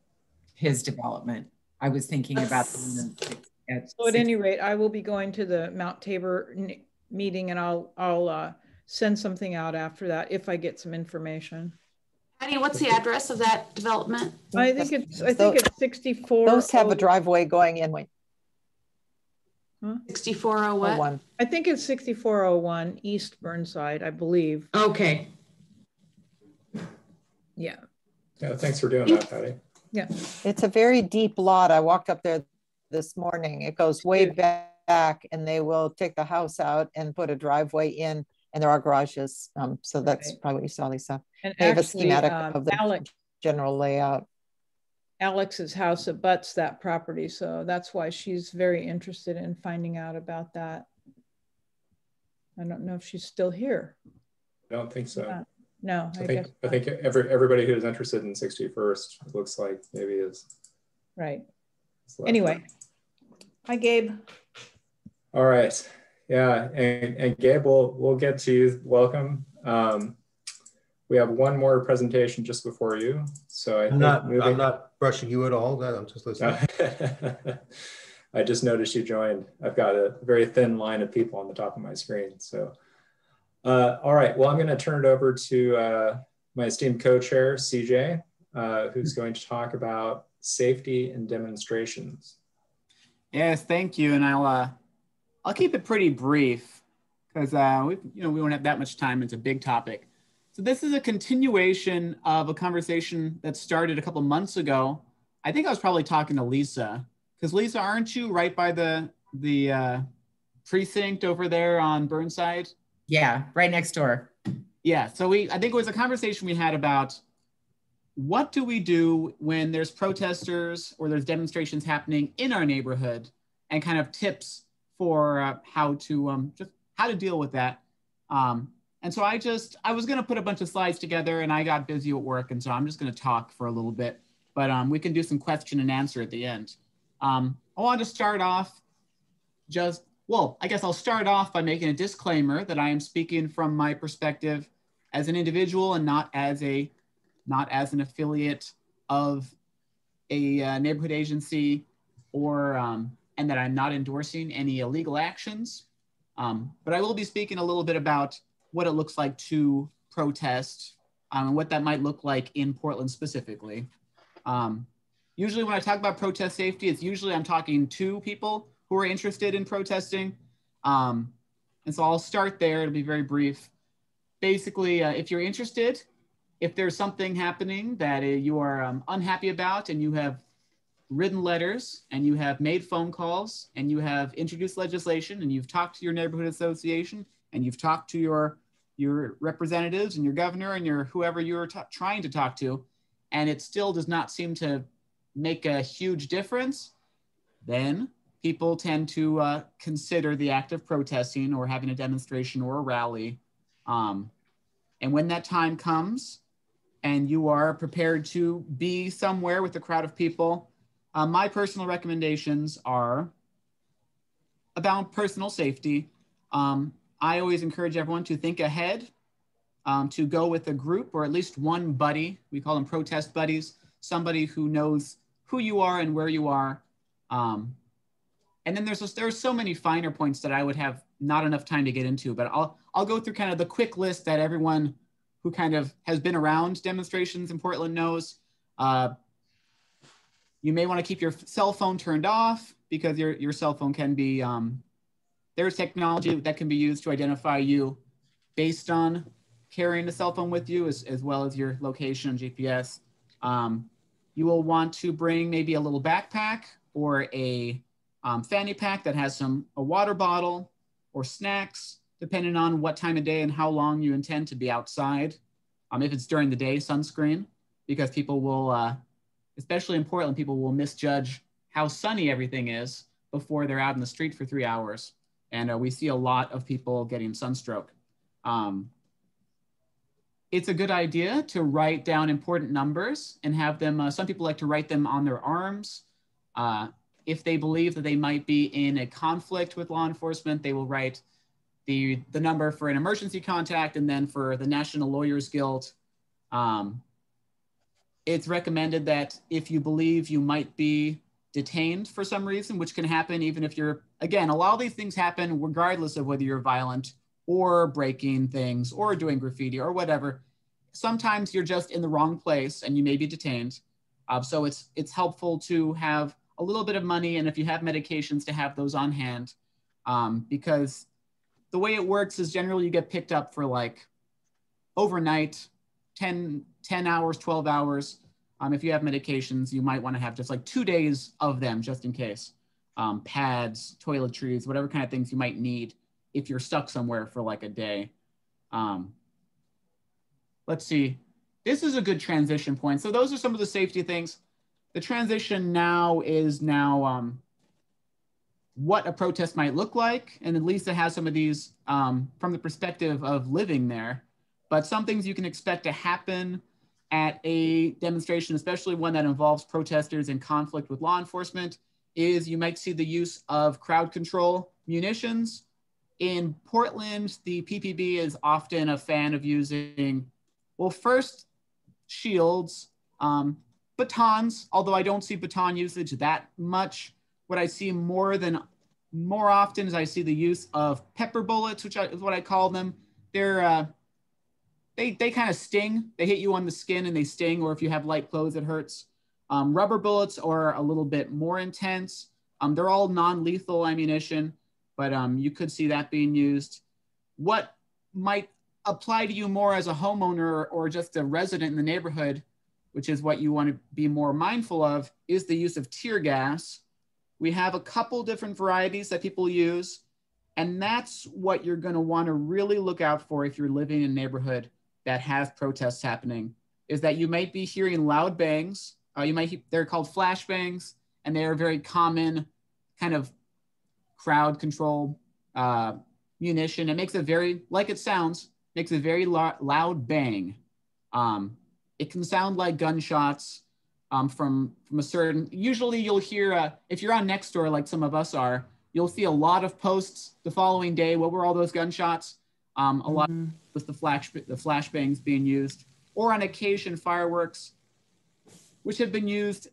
his development. I was thinking about so at any rate, I will be going to the Mount Tabor meeting, and I'll send something out after that if I get some information. Patty, what's the address of that development? I think it's 64. Those have a driveway going in. Wait. 6401 what? I think it's 6401 East Burnside, I believe. Okay. Yeah. Yeah, thanks for doing that, Patty. Yeah. It's a very deep lot. I walked up there this morning. It goes way back, and they will take the house out and put a driveway in, and there are garages. So that's probably what you saw, Lisa. And they have actually, a schematic of the general layout. Alex's house abuts that property, so that's why she's very interested in finding out about that. I don't know if she's still here. I don't think so. No, I think everybody who's interested in 61st, it looks like maybe is. Right. Anyway, hi Gabe. All right. Yeah, and Gabe, we'll get to you. Welcome. We have one more presentation just before you. So I'm not brushing you at all. I'm just listening. I just noticed you joined. I've got a very thin line of people on the top of my screen. So, all right. Well, I'm going to turn it over to my esteemed co-chair, CJ, who's going to talk about safety and demonstrations. Yes, thank you. And I'll keep it pretty brief because we won't have that much time. It's a big topic. So this is a continuation of a conversation that started a couple months ago. I think I was probably talking to Lisa, because Lisa, aren't you right by the precinct over there on Burnside? Yeah, right next door. Yeah, so I think it was a conversation we had about what do we do when there's protesters or there's demonstrations happening in our neighborhood, and kind of tips for how to deal with that. And so I was going to put a bunch of slides together, and I got busy at work. And so I'm just going to talk for a little bit, but we can do some question and answer at the end. I want to start off I guess I'll start off by making a disclaimer that I am speaking from my perspective as an individual and not as an affiliate of a neighborhood agency or, and that I'm not endorsing any illegal actions. But I will be speaking a little bit about what it looks like to protest and what that might look like in Portland specifically. Usually when I talk about protest safety, it's usually I'm talking to people who are interested in protesting. And so I'll start there, it'll be very brief. Basically, if you're interested, if there's something happening that you are unhappy about and you have written letters and you have made phone calls and you have introduced legislation and you've talked to your neighborhood association and you've talked to your representatives and your governor and your whoever you're trying to talk to, and it still does not seem to make a huge difference, then people tend to consider the act of protesting or having a demonstration or a rally. And when that time comes and you are prepared to be somewhere with a crowd of people, my personal recommendations are about personal safety. I always encourage everyone to think ahead, to go with a group or at least one buddy. We call them protest buddies, somebody who knows who you are and where you are. And then there's so many finer points that I would have not enough time to get into, but I'll go through kind of the quick list that everyone who kind of has been around demonstrations in Portland knows. You may want to keep your cell phone turned off because your cell phone can be, there's technology that can be used to identify you based on carrying a cell phone with you as well as your location and GPS. You will want to bring maybe a little backpack or a fanny pack that has a water bottle or snacks, depending on what time of day and how long you intend to be outside. If it's during the day, sunscreen, because people will, especially in Portland, people will misjudge how sunny everything is. before they're out in the street for 3 hours. And we see a lot of people getting sunstroke. It's a good idea to write down important numbers and have them, some people like to write them on their arms. If they believe that they might be in a conflict with law enforcement, they will write the number for an emergency contact and then for the National Lawyers Guild. It's recommended that if you believe you might be detained for some reason, which can happen even if you're, again, a lot of these things happen regardless of whether you're violent or breaking things or doing graffiti or whatever. Sometimes you're just in the wrong place and you may be detained. So it's helpful to have a little bit of money, and if you have medications, to have those on hand, because the way it works is generally you get picked up for like overnight, 10 hours, 12 hours. If you have medications, you might want to have just like 2 days of them just in case. Pads, toiletries, whatever kind of things you might need if you're stuck somewhere for like a day. Let's see. This is a good transition point. So those are some of the safety things. The transition now is what a protest might look like. And then Lisa has some of these from the perspective of living there. But some things you can expect to happen at a demonstration, especially one that involves protesters in conflict with law enforcement, is you might see the use of crowd control munitions. In Portland, the PPB is often a fan of using, well, first shields, batons, although I don't see baton usage that much. What I see more often is I see the use of pepper bullets, which is what I call them. They kind of sting. They hit you on the skin and they sting, or if you have light clothes, it hurts. Rubber bullets are a little bit more intense. They're all non-lethal ammunition, but you could see that being used. What might apply to you more as a homeowner or just a resident in the neighborhood, which is what you want to be more mindful of, is the use of tear gas. We have a couple different varieties that people use, and that's what you're going to want to really look out for if you're living in a neighborhood that has protests happening, is that you might be hearing loud bangs. They're called flashbangs, and they are very common kind of crowd control munition. It makes a very, like it sounds, makes a very loud bang. It can sound like gunshots from a certain, usually you'll hear, if you're on Nextdoor like some of us are, you'll see a lot of posts the following day. What were all those gunshots? A lot with the flashbangs being used, or on occasion fireworks, which have been used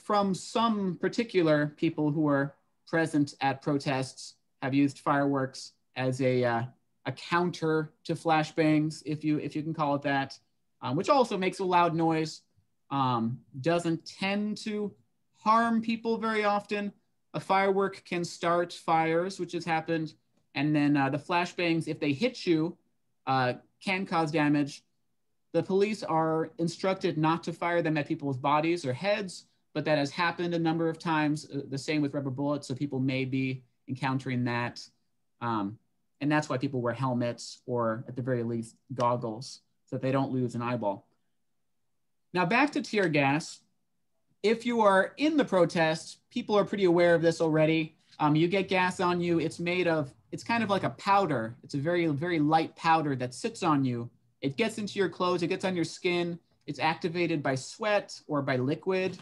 from some particular people who are present at protests, have used fireworks as a counter to flashbangs, if you can call it that, which also makes a loud noise. Doesn't tend to harm people very often. A firework can start fires, which has happened. And then the flashbangs, if they hit you, can cause damage. The police are instructed not to fire them at people's bodies or heads, but that has happened a number of times. The same with rubber bullets, so people may be encountering that. And that's why people wear helmets, or at the very least goggles, so that they don't lose an eyeball. Now back to tear gas. If you are in the protest, people are pretty aware of this already. You get gas on you. It's kind of like a powder. It's a very, very light powder that sits on you. It gets into your clothes, it gets on your skin. It's activated by sweat or by liquid,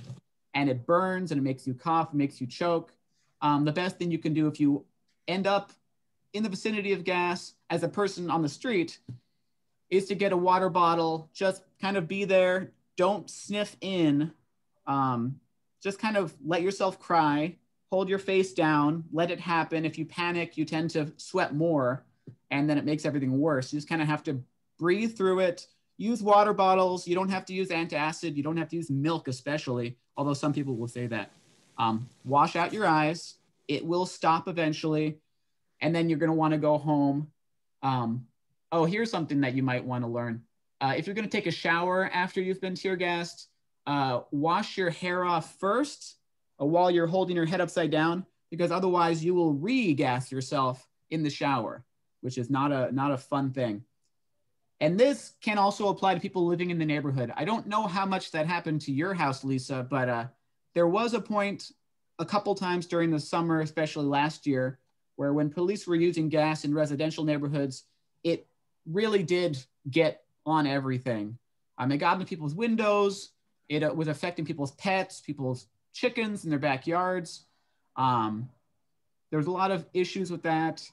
and it burns and it makes you cough, it makes you choke. The best thing you can do if you end up in the vicinity of gas as a person on the street is to get a water bottle, just kind of be there. Don't sniff in. Just kind of let yourself cry, hold your face down, let it happen. If you panic, you tend to sweat more, and then it makes everything worse. You just kind of have to breathe through it. Use water bottles. You don't have to use antacid. You don't have to use milk especially, although some people will say that. Wash out your eyes. It will stop eventually, and then you're going to want to go home. Oh, here's something that you might want to learn. If you're going to take a shower after you've been tear gassed, wash your hair off first while you're holding your head upside down, because otherwise you will re-gas yourself in the shower, which is not a fun thing. And this can also apply to people living in the neighborhood. I don't know how much that happened to your house, Lisa, but there was a point a couple times during the summer, especially last year, where when police were using gas in residential neighborhoods, it really did get on everything. It got into people's windows. It was affecting people's pets, people's chickens in their backyards. There's a lot of issues with that.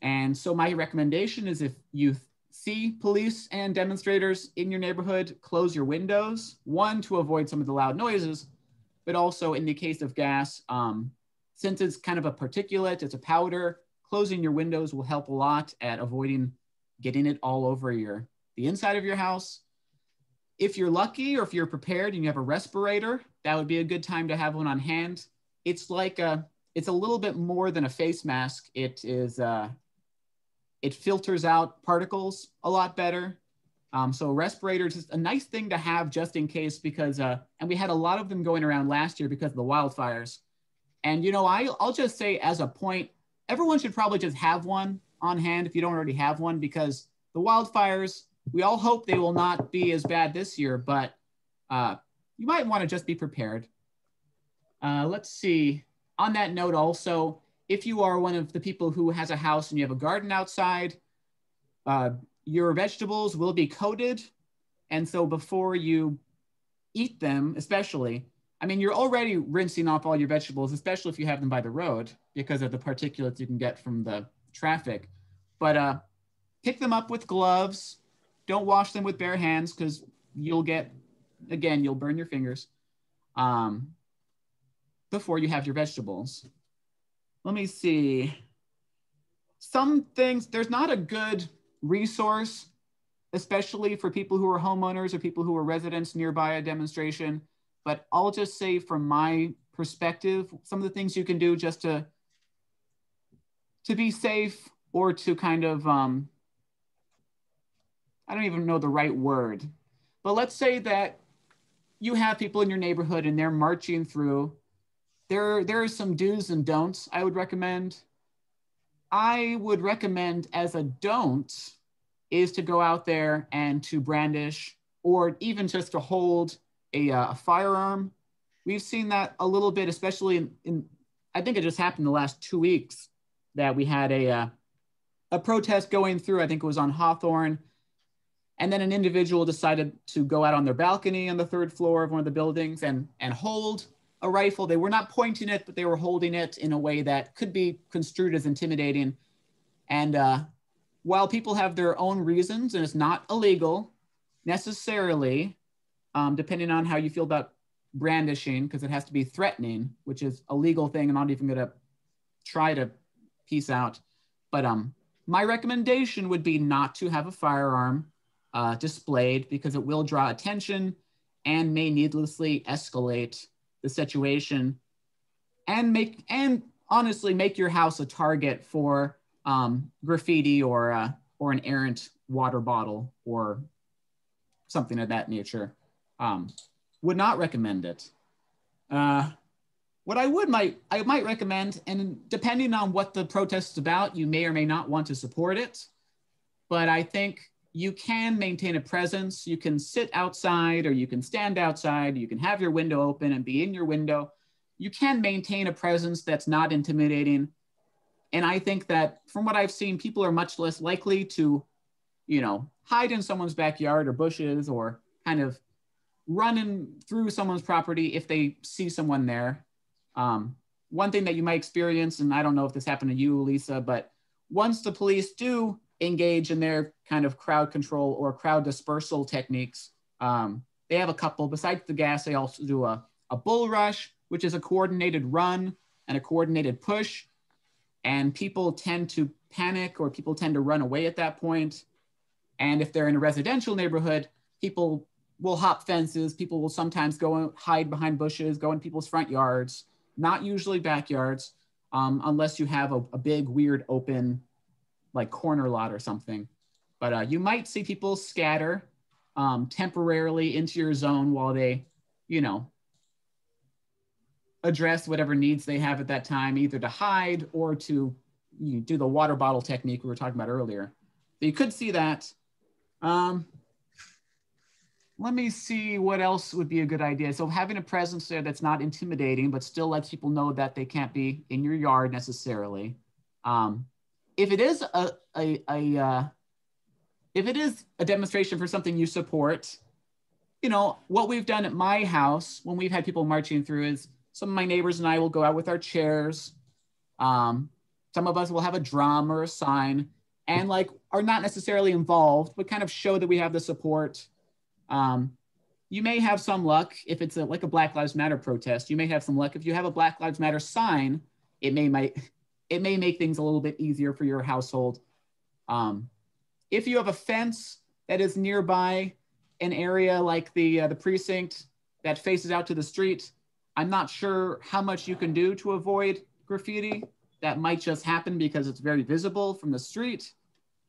And so my recommendation is if you see police and demonstrators in your neighborhood, close your windows, one, to avoid some of the loud noises, but also in the case of gas, since it's kind of a particulate, it's a powder, closing your windows will help a lot at avoiding getting it all over the inside of your house. If you're lucky or if you're prepared and you have a respirator, that would be a good time to have one on hand. It's like it's a little bit more than a face mask. It is, it filters out particles a lot better. So a respirator is just a nice thing to have just in case because, and we had a lot of them going around last year because of the wildfires. And, you know, I'll just say as a point, everyone should probably just have one on hand if you don't already have one, because the wildfires, we all hope they will not be as bad this year, but you might want to just be prepared. Let's see. On that note also, if you are one of the people who has a house and you have a garden outside, your vegetables will be coated. And so before you eat them, especially, I mean, you're already rinsing off all your vegetables, especially if you have them by the road because of the particulates you can get from the traffic. But pick them up with gloves. Don't wash them with bare hands because you'll get, again, you'll burn your fingers before you have your vegetables. Let me see. Some things, there's not a good resource, especially for people who are homeowners or people who are residents nearby a demonstration. But I'll just say from my perspective, some of the things you can do just to be safe or to kind of, I don't even know the right word, but let's say that you have people in your neighborhood and they're marching through. There are some do's and don'ts I would recommend. I would recommend as a don't is to go out there and to brandish or even just to hold a firearm. We've seen that a little bit, especially in I think it just happened the last 2 weeks that we had a protest going through. I think it was on Hawthorne. And then an individual decided to go out on their balcony on the 3rd floor of one of the buildings and hold a rifle. They were not pointing it, but they were holding it in a way that could be construed as intimidating. And while people have their own reasons and it's not illegal necessarily, depending on how you feel about brandishing, because it has to be threatening, which is a legal thing. I'm not even gonna try to piece out. But my recommendation would be not to have a firearm displayed because it will draw attention and may needlessly escalate the situation and honestly make your house a target for graffiti or an errant water bottle or something of that nature. Would not recommend it. What I might recommend, and depending on what the protest is about, you may or may not want to support it, but I think you can maintain a presence. You can sit outside or you can stand outside. You can have your window open and be in your window. You can maintain a presence that's not intimidating. And I think that from what I've seen, people are much less likely to, you know, hide in someone's backyard or bushes or kind of running through someone's property if they see someone there. One thing that you might experience, and I don't know if this happened to you, Lisa, but once the police do engage in their kind of crowd control or crowd dispersal techniques, they have a couple. Besides the gas, they also do a bull rush, which is a coordinated run and a coordinated push. And people tend to panic or people tend to run away at that point. And if they're in a residential neighborhood, people will hop fences. People will sometimes go and hide behind bushes, go in people's front yards, not usually backyards, unless you have a big, weird, open, like corner lot or something. But you might see people scatter temporarily into your zone while they, you know, address whatever needs they have at that time, either to hide or to do the water bottle technique we were talking about earlier. So you could see that. let me see what else would be a good idea. So having a presence there that's not intimidating, but still lets people know that they can't be in your yard necessarily. If it is if it is a demonstration for something you support, you know, what we've done at my house when we've had people marching through is some of my neighbors and I will go out with our chairs. Some of us will have a drum or a sign and like are not necessarily involved, but kind of show that we have the support. You may have some luck if it's like a Black Lives Matter protest. You may have some luck if you have a Black Lives Matter sign. It may make things a little bit easier for your household. If you have a fence that is nearby an area like the precinct that faces out to the street, I'm not sure how much you can do to avoid graffiti. That might just happen because it's very visible from the street.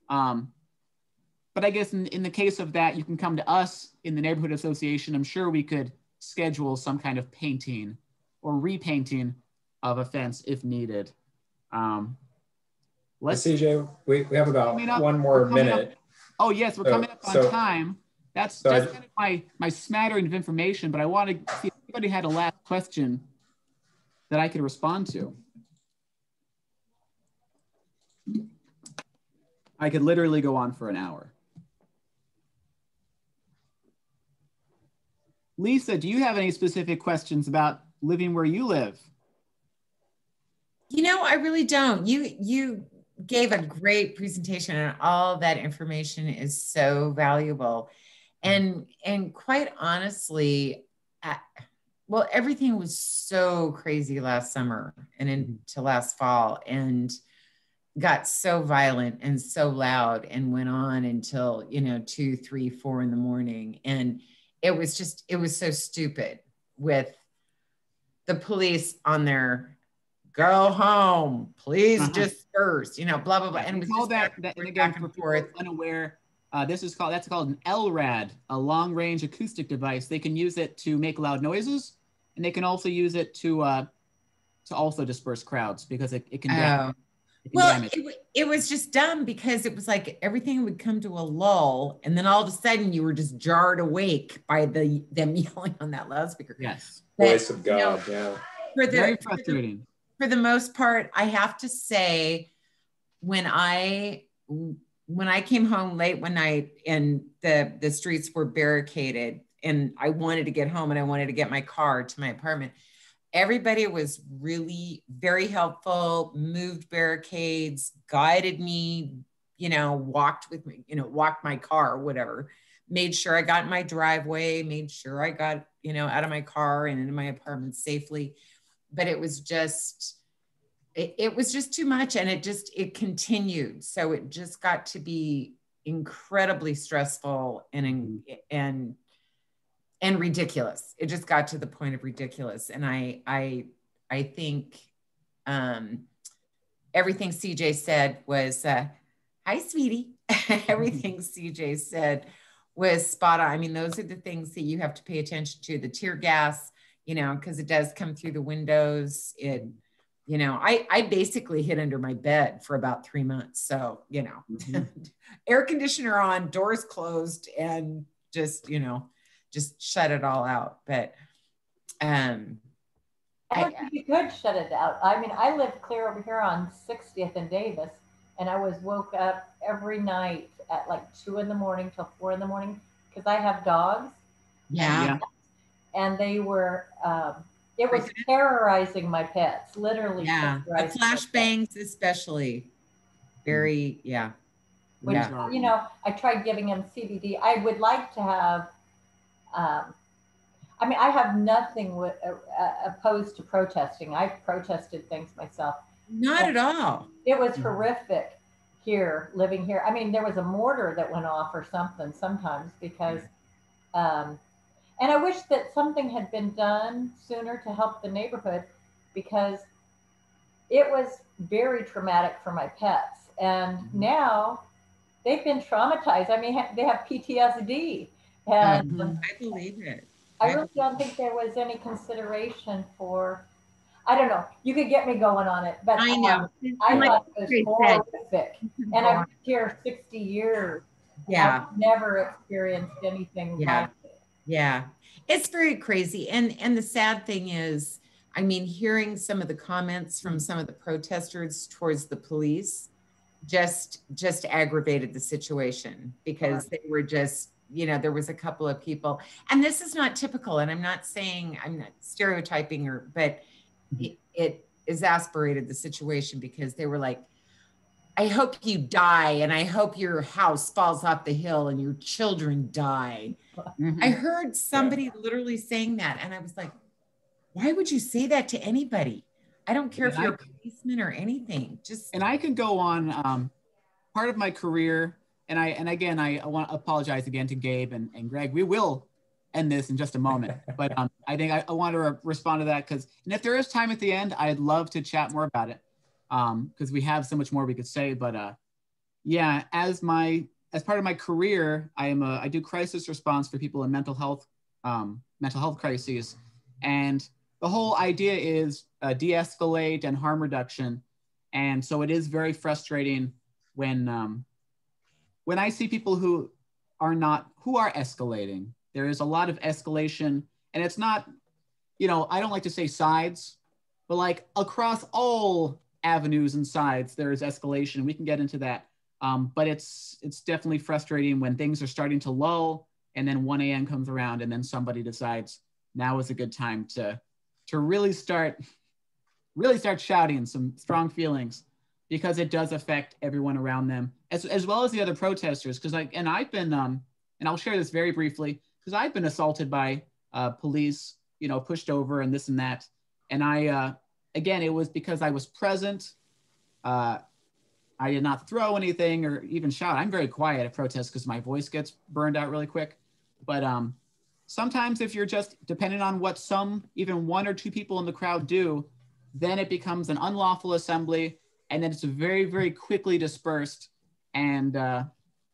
But I guess in the case of that, you can come to us in the neighborhood association. I'm sure we could schedule some kind of painting or repainting of a fence if needed. CJ, we have about one more minute. Oh yes, we're coming up on time. That's just kind of my smattering of information, but I want to see if anybody had a last question that I could respond to. I could literally go on for an hour. Lisa, do you have any specific questions about living where you live? You know, I really don't. You gave a great presentation, and all that information is so valuable. And quite honestly, well, everything was so crazy last summer and into last fall, and got so violent and so loud and went on until, you know, 2, 3, 4 in the morning. And it was so stupid with the police on their go home, please disperse, you know, blah, blah, blah. And it was just that and again, for people unaware, that's called an LRAD, a long range acoustic device. They can use it to make loud noises, and they can also use it to also disperse crowds because it can damage. Well, it was just dumb because it was like everything would come to a lull, and then all of a sudden you were just jarred awake by them yelling on that loudspeaker. Yes, voice of God. You know, yeah, very frustrating. For the most part, I have to say, when I came home late one night and the streets were barricaded, and I wanted to get home and I wanted to get my car to my apartment, everybody was really very helpful, moved barricades, guided me, you know, walked with me, you know, walked my car or whatever, made sure I got in my driveway, made sure I got, you know, out of my car and into my apartment safely. But it was just, it was just too much, and it continued. So it just got to be incredibly stressful and ridiculous. It just got to the point of ridiculous. And I think everything CJ said was, hi, sweetie. Everything CJ said was spot on. I mean, those are the things that you have to pay attention to. The tear gas, you know, because it does come through the windows. You know, I basically hid under my bed for about 3 months. So, you know, air conditioner on, doors closed, and just, you know, just shut it all out. But I don't think you could shut it out. I mean, I live clear over here on 60th and Davis, and I was woke up every night at like 2 in the morning till 4 in the morning because I have dogs. Yeah. And they were, it was terrorizing my pets, literally. Yeah, the flashbangs especially. Very, yeah. Which, you know, I tried giving him CBD. I would like to have, I mean, I have nothing opposed to protesting. I've protested things myself. Not at all. It was horrific here, living here. I mean, there was a mortar that went off or something sometimes because, and I wish that something had been done sooner to help the neighborhood because it was very traumatic for my pets. And now they've been traumatized. I mean, they have PTSD. And I believe it. I really don't think there was any consideration for, I don't know, you could get me going on it, but I know. I thought it was horrific. And I've been here 60 years. Yeah. I've never experienced anything like it. Yeah, it's very crazy. And the sad thing is, I mean, hearing some of the comments from some of the protesters towards the police just aggravated the situation, because they were just, you know, there was a couple of people, and this is not typical, and I'm not saying, I'm not stereotyping, but it exasperated the situation, because they were like, I hope you die, and I hope your house falls off the hill and your children die. I heard somebody literally saying that, and I was like, why would you say that to anybody? I don't care if you're a policeman or anything. Just and I could go on. Part of my career, and again, I want to apologize again to Gabe and Greg. We will end this in just a moment, but I think I want to respond to that, because, and if there is time at the end, I'd love to chat more about it, because we have so much more we could say. But yeah, as part of my career, I do crisis response for people in mental health crises, and the whole idea is de-escalate and harm reduction, and so it is very frustrating when I see people who are escalating. There is a lot of escalation, and it's not, you know, I don't like to say sides, but like across all avenues and sides, there is escalation. We can get into that, but it's definitely frustrating when things are starting to lull, and then 1 a.m. comes around, and then somebody decides now is a good time to really start shouting some strong feelings, because it does affect everyone around them, as well as the other protesters. Because I've been, and I'll share this very briefly, because I've been assaulted by police, you know, pushed over and this and that. And again, it was because I was present. I did not throw anything or even shout. I'm very quiet at protests because my voice gets burned out really quick. But sometimes if you're just dependent on what even 1 or 2 people in the crowd do, then it becomes an unlawful assembly. And then it's very, very quickly dispersed. And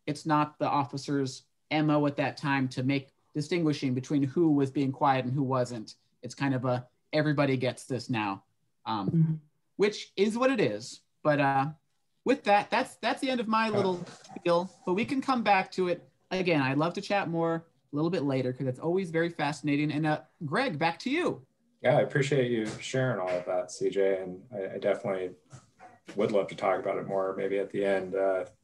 it's not the officer's MO at that time to make distinguishing between who was being quiet and who wasn't. It's kind of everybody gets this now, which is what it is. But with that, that's the end of my little spiel. But we can come back to it again. I'd love to chat more a little bit later, because it's always very fascinating. And Greg, back to you. Yeah, I appreciate you sharing all of that, CJ. And I definitely would love to talk about it more maybe at the end.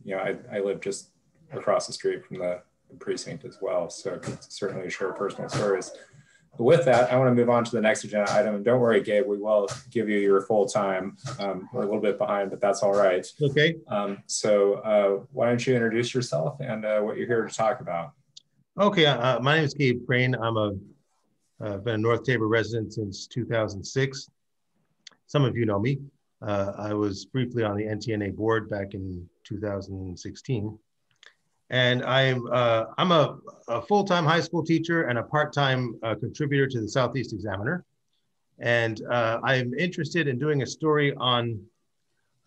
You know, I live just across the street from the precinct as well, so I could certainly share personal stories. But with that, I want to move on to the next agenda item. And don't worry, Gabe, we will give you your full time. We're a little bit behind, but that's all right. Okay. So why don't you introduce yourself and what you're here to talk about? Okay, my name is Gabe Crane. I've been a North Tabor resident since 2006. Some of you know me. I was briefly on the NTNA board back in 2016. And I'm a full-time high school teacher and a part-time contributor to the Southeast Examiner. And I'm interested in doing a story on,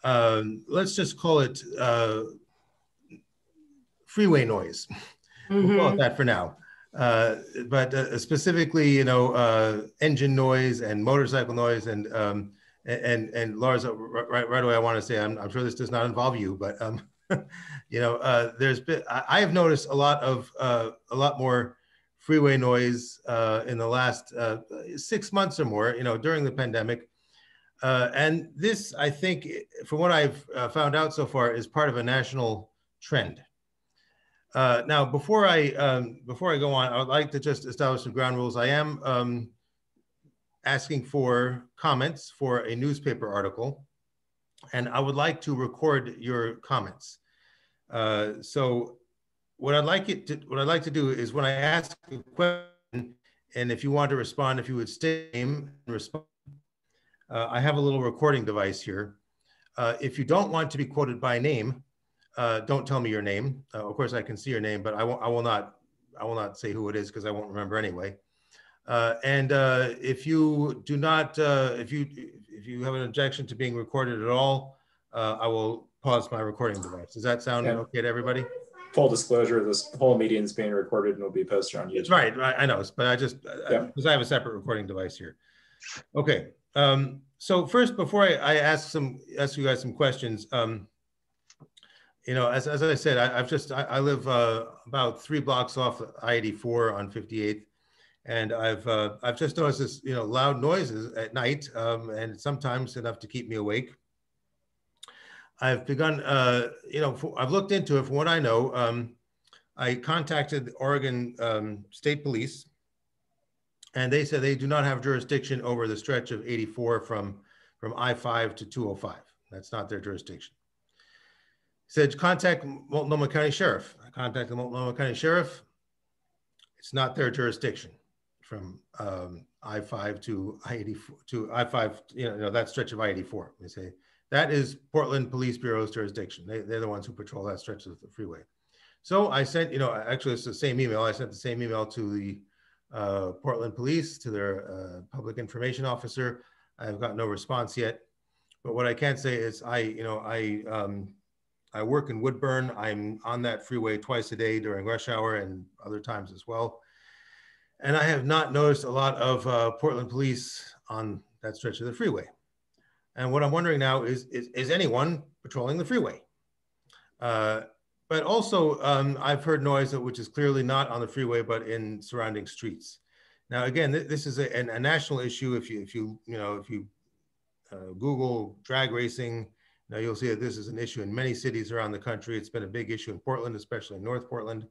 let's just call it freeway noise. We'll call it that for now. But specifically, you know, engine noise and motorcycle noise. And Lars, right away, I want to say, I'm sure this does not involve you, but you know, I have noticed a lot more freeway noise in the last 6 months or more, you know, during the pandemic. And this, I think, from what I've found out so far, is part of a national trend. Now, before I go on, I would like to just establish some ground rules. I am asking for comments for a newspaper article, and I would like to record your comments. So what I'd like to do is, when I ask a question, and if you want to respond, if you would state your name and respond. I have a little recording device here. If you don't want to be quoted by name, don't tell me your name. Of course, I can see your name, but I will not say who it is, because I won't remember anyway. And if you do not, if you have an objection to being recorded at all, I will pause my recording device. Does that sound okay to everybody? Full disclosure: this whole meeting is being recorded and will be posted on YouTube. That's right. I know, but I just because I have a separate recording device here. Okay. So first, before I ask you guys some questions, you know, as I said, I live about 3 blocks off I-84 on 58th. And I've just noticed this, loud noises at night, and sometimes enough to keep me awake. I've begun, I've looked into it. From what I know, I contacted the Oregon State Police, and they said they do not have jurisdiction over the stretch of 84 from I-5 to 205. That's not their jurisdiction. Said contact Multnomah County Sheriff. I contacted the Multnomah County Sheriff. It's not their jurisdiction from I-5 to I-84 to I-5. That stretch of I-84. They say that is Portland Police Bureau's jurisdiction. They're the ones who patrol that stretch of the freeway. So I sent, actually it's the same email. I sent the same email to the Portland Police, to their public information officer. I've got no response yet. But what I can say is I work in Woodburn. I'm on that freeway twice a day during rush hour and other times as well. And I have not noticed a lot of Portland police on that stretch of the freeway. And what I'm wondering now is anyone patrolling the freeway? But also, I've heard noise which is clearly not on the freeway, but in surrounding streets. Now, again, this is a national issue. If you Google drag racing, you'll see that this is an issue in many cities around the country. It's been a big issue in Portland, especially in North Portland.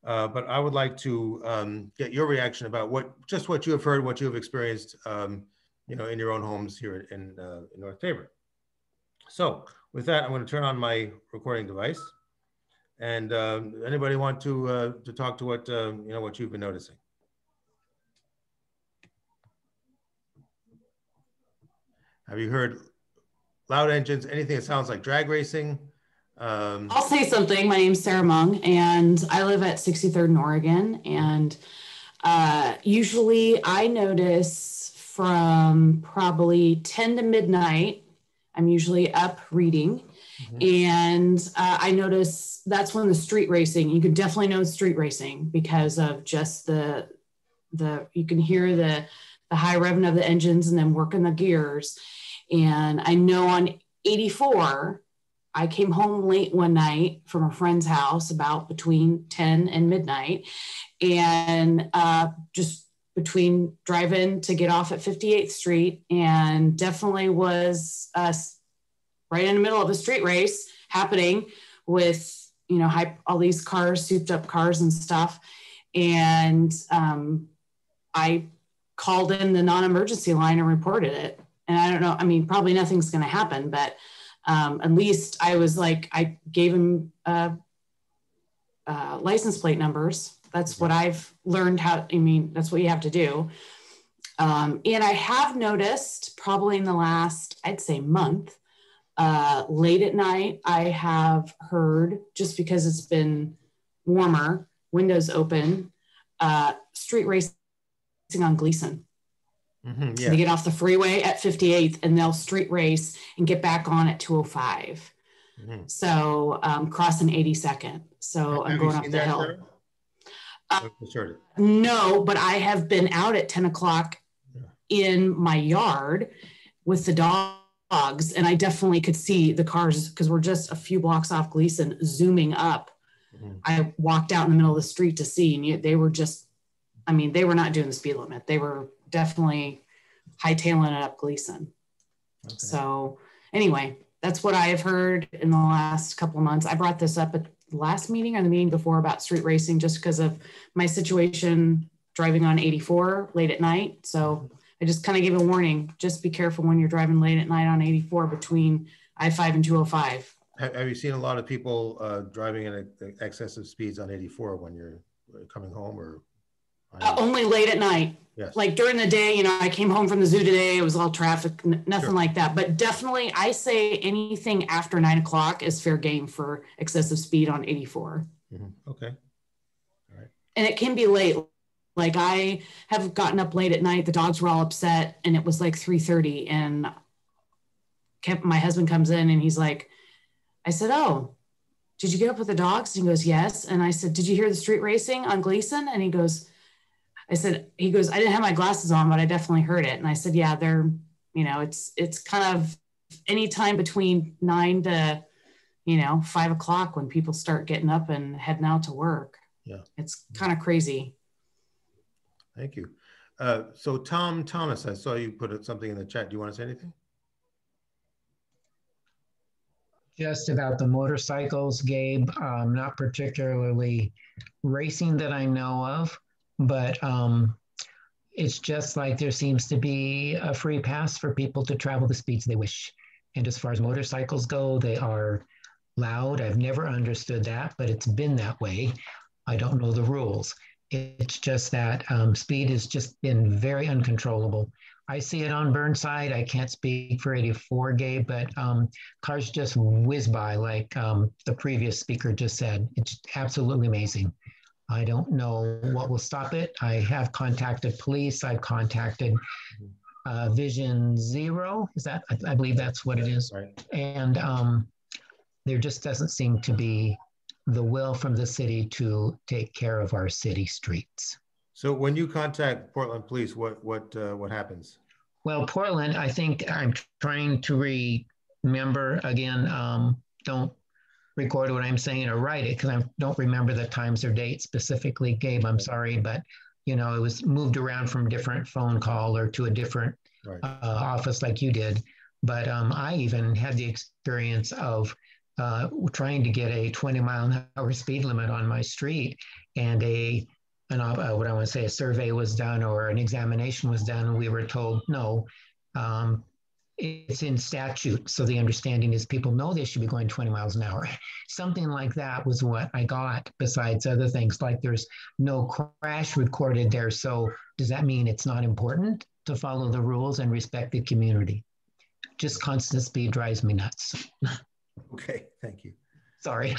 But I would like to get your reaction about what you have heard, what you have experienced, in your own homes here in North Tabor. So with that, I'm going to turn on my recording device. And anybody want to talk to what what you've been noticing? Have you heard loud engines? Anything that sounds like drag racing? I'll say something. My name's Sarah Mung, and I live at 63rd in Oregon. And usually I notice from probably 10 to midnight, I'm usually up reading. And I notice that's when the street racing, you can definitely know street racing because of just you can hear the high revving of the engines and then working the gears. And I know on 84, I came home late one night from a friend's house about between 10 and midnight. And just between driving to get off at 58th Street, and definitely was right in the middle of a street race happening with, all these cars, souped up cars and stuff. And I called in the non-emergency line and reported it. And I don't know, probably nothing's going to happen, but at least I was like, I gave him license plate numbers. That's what I've learned that's what you have to do. And I have noticed probably in the last, I'd say month, late at night, I have heard, just because it's been warmer, windows open, street racing on Gleason. Yeah. They get off the freeway at 58th and they'll street race and get back on at 205. So crossing 82nd. So I'm going up the hill. No, but I have been out at 10 o'clock in my yard with the dogs, and I definitely could see the cars because we're just a few blocks off Gleason zooming up. I walked out in the middle of the street to see, and they were just, they were not doing the speed limit. They were definitely hightailing it up Gleason. So anyway, that's what I have heard in the last couple of months. I brought this up at the last meeting or the meeting before about street racing, just because of my situation driving on 84 late at night. So I just kind of gave a warning, just be careful when you're driving late at night on 84 between I-5 and 205. Have you seen a lot of people driving at excessive speeds on 84 when you're coming home, or? Only late at night. Yes. Like during the day, I came home from the zoo today, it was all traffic, nothing like that. But definitely I say anything after 9 o'clock is fair game for excessive speed on 84. Okay. All right. And it can be late. Like I have gotten up late at night, the dogs were all upset, and it was like 3:30, and my husband comes in and he's like, I said, oh, did you get up with the dogs? And he goes, yes. And I said, did you hear the street racing on Gleason? And he goes, I didn't have my glasses on, but I definitely heard it. And I said, yeah, they're, it's kind of any time between 9 to, 5 o'clock when people start getting up and heading out to work. Yeah. It's kind of crazy. Thank you. So Tom Thomas, I saw you put something in the chat. Do you want to say anything? Just about the motorcycles, Gabe, not particularly racing that I know of, but it's just like there seems to be a free pass for people to travel the speeds they wish. And as far as motorcycles go, they are loud. I've never understood that, but it's been that way. I don't know the rules. It's just that speed has just been very uncontrollable. I see it on Burnside. I can't speak for 84, Gabe, but cars just whiz by like the previous speaker just said. It's absolutely amazing. I don't know what will stop it. I have contacted police. I've contacted Vision Zero. Is that? I believe that's what it is. Right. And there just doesn't seem to be the will from the city to take care of our city streets. So when you contact Portland Police, what happens? Well, Portland, I think I'm trying to remember again. Don't record what I'm saying or write it because I don't remember the times or dates specifically. Gabe, I'm sorry, but you know it was moved around from different phone call or to a different office like you did. But I even had the experience of trying to get a 20-mile-an-hour speed limit on my street, and what I want to say, a survey was done or an examination was done, and we were told no, it's in statute. So the understanding is people know they should be going 20 miles an hour. Something like that was what I got, besides other things like there's no crash recorded there. So does that mean it's not important to follow the rules and respect the community? Just constant speed drives me nuts. Okay, thank you. Sorry.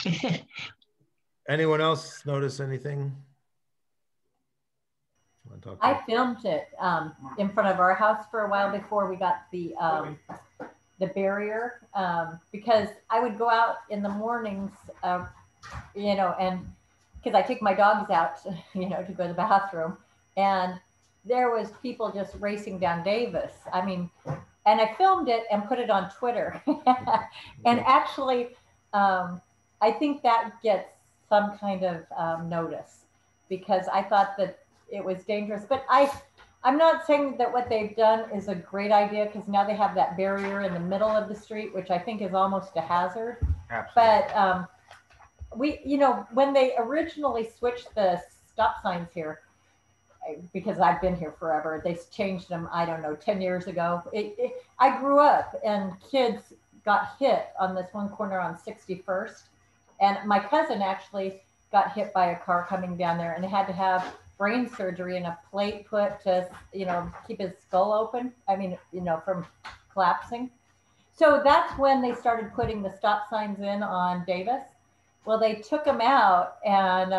Anyone else notice anything? I filmed it in front of our house for a while before we got the barrier because I would go out in the mornings, you know, and because I take my dogs out, you know, to go to the bathroom, and there was people just racing down Davis. I mean, and I filmed it and put it on Twitter, and actually, I think that gets some kind of notice because I thought that it was dangerous, but I'm not saying that what they've done is a great idea because now they have that barrier in the middle of the street, which I think is almost a hazard. Absolutely. But you know, when they originally switched the stop signs here, because I've been here forever, they changed them, I don't know, 10 years ago. I grew up and kids got hit on this one corner on 61st. And my cousin actually got hit by a car coming down there and had to have brain surgery and a plate put to, you know, keep his skull open. I mean, you know, from collapsing. So that's when they started putting the stop signs in on Davis. Well, they took them out and,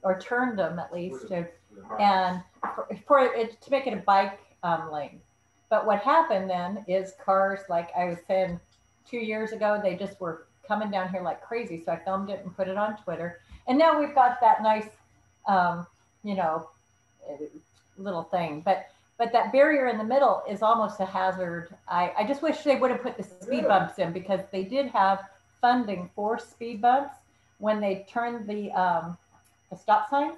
or turned them at least, to make it a bike lane. But what happened then is cars, like I was saying 2 years ago, they just were coming down here like crazy. So I filmed it and put it on Twitter. And now we've got that nice, you know, little thing. But that barrier in the middle is almost a hazard. I just wish they would have put the speed bumps in because they did have funding for speed bumps when they turned the stop signs.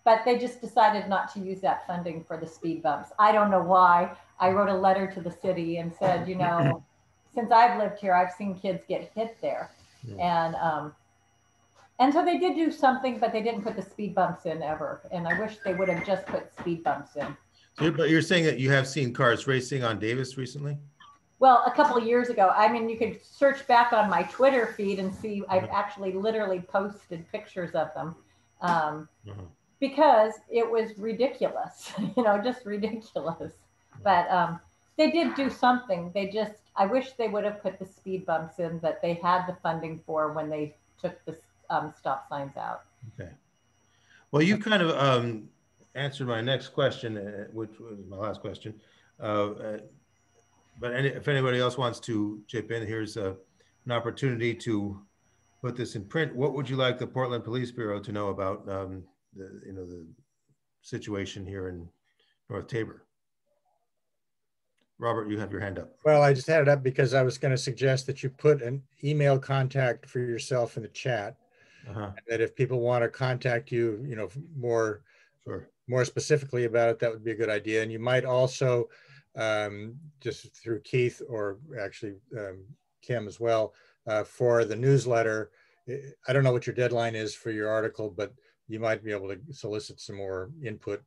But they just decided not to use that funding for the speed bumps. I don't know why. I wrote a letter to the city and said, you know, since I've lived here, I've seen kids get hit there. And so they did do something, but they didn't put the speed bumps in ever. And I wish they would have just put speed bumps in. So, but you're saying that you have seen cars racing on Davis recently? Well, a couple of years ago. I mean, you could search back on my Twitter feed and see I've actually literally posted pictures of them. Because it was ridiculous, you know, just ridiculous. But they did do something. They just, I wish they would have put the speed bumps in that they had the funding for when they took the stop signs out. Okay. Well, you kind of answered my next question, which was my last question. But if anybody else wants to chip in, here's an opportunity to put this in print. What would you like the Portland Police Bureau to know about the situation here in North Tabor? Robert, you have your hand up. Well, I just had it up because I was going to suggest that you put an email contact for yourself in the chat. And that if people want to contact you, you know, more more specifically about it, that would be a good idea. And you might also, just through Keith or actually Kim as well, for the newsletter, I don't know what your deadline is for your article, but you might be able to solicit some more input.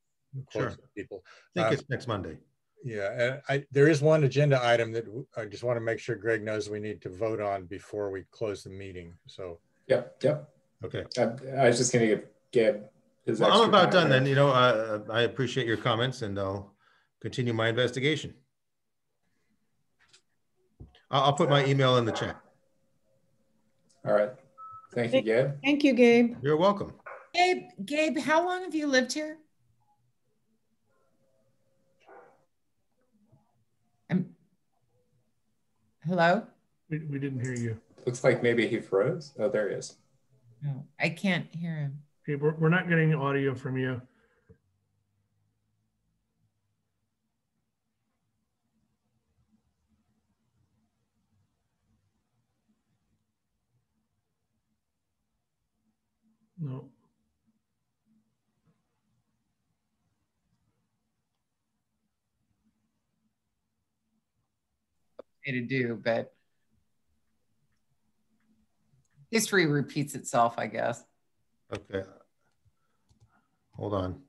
Sure. From people. I think it's next Monday. Yeah, there is one agenda item that I just want to make sure Greg knows we need to vote on before we close the meeting. So. Yep. Okay. I was just going to give his. Well, I'm about done then. You know, I appreciate your comments, and I'll continue my investigation. I'll put my email in the chat. All right. Thank you, Gabe. Thank you, Gabe. You're welcome. Gabe, how long have you lived here? Hello? We didn't hear you. Looks like maybe he froze. Oh, there he is. No, I can't hear him. Okay, we're not getting audio from you. No. To do, but history repeats itself, I guess. Okay. Hold on.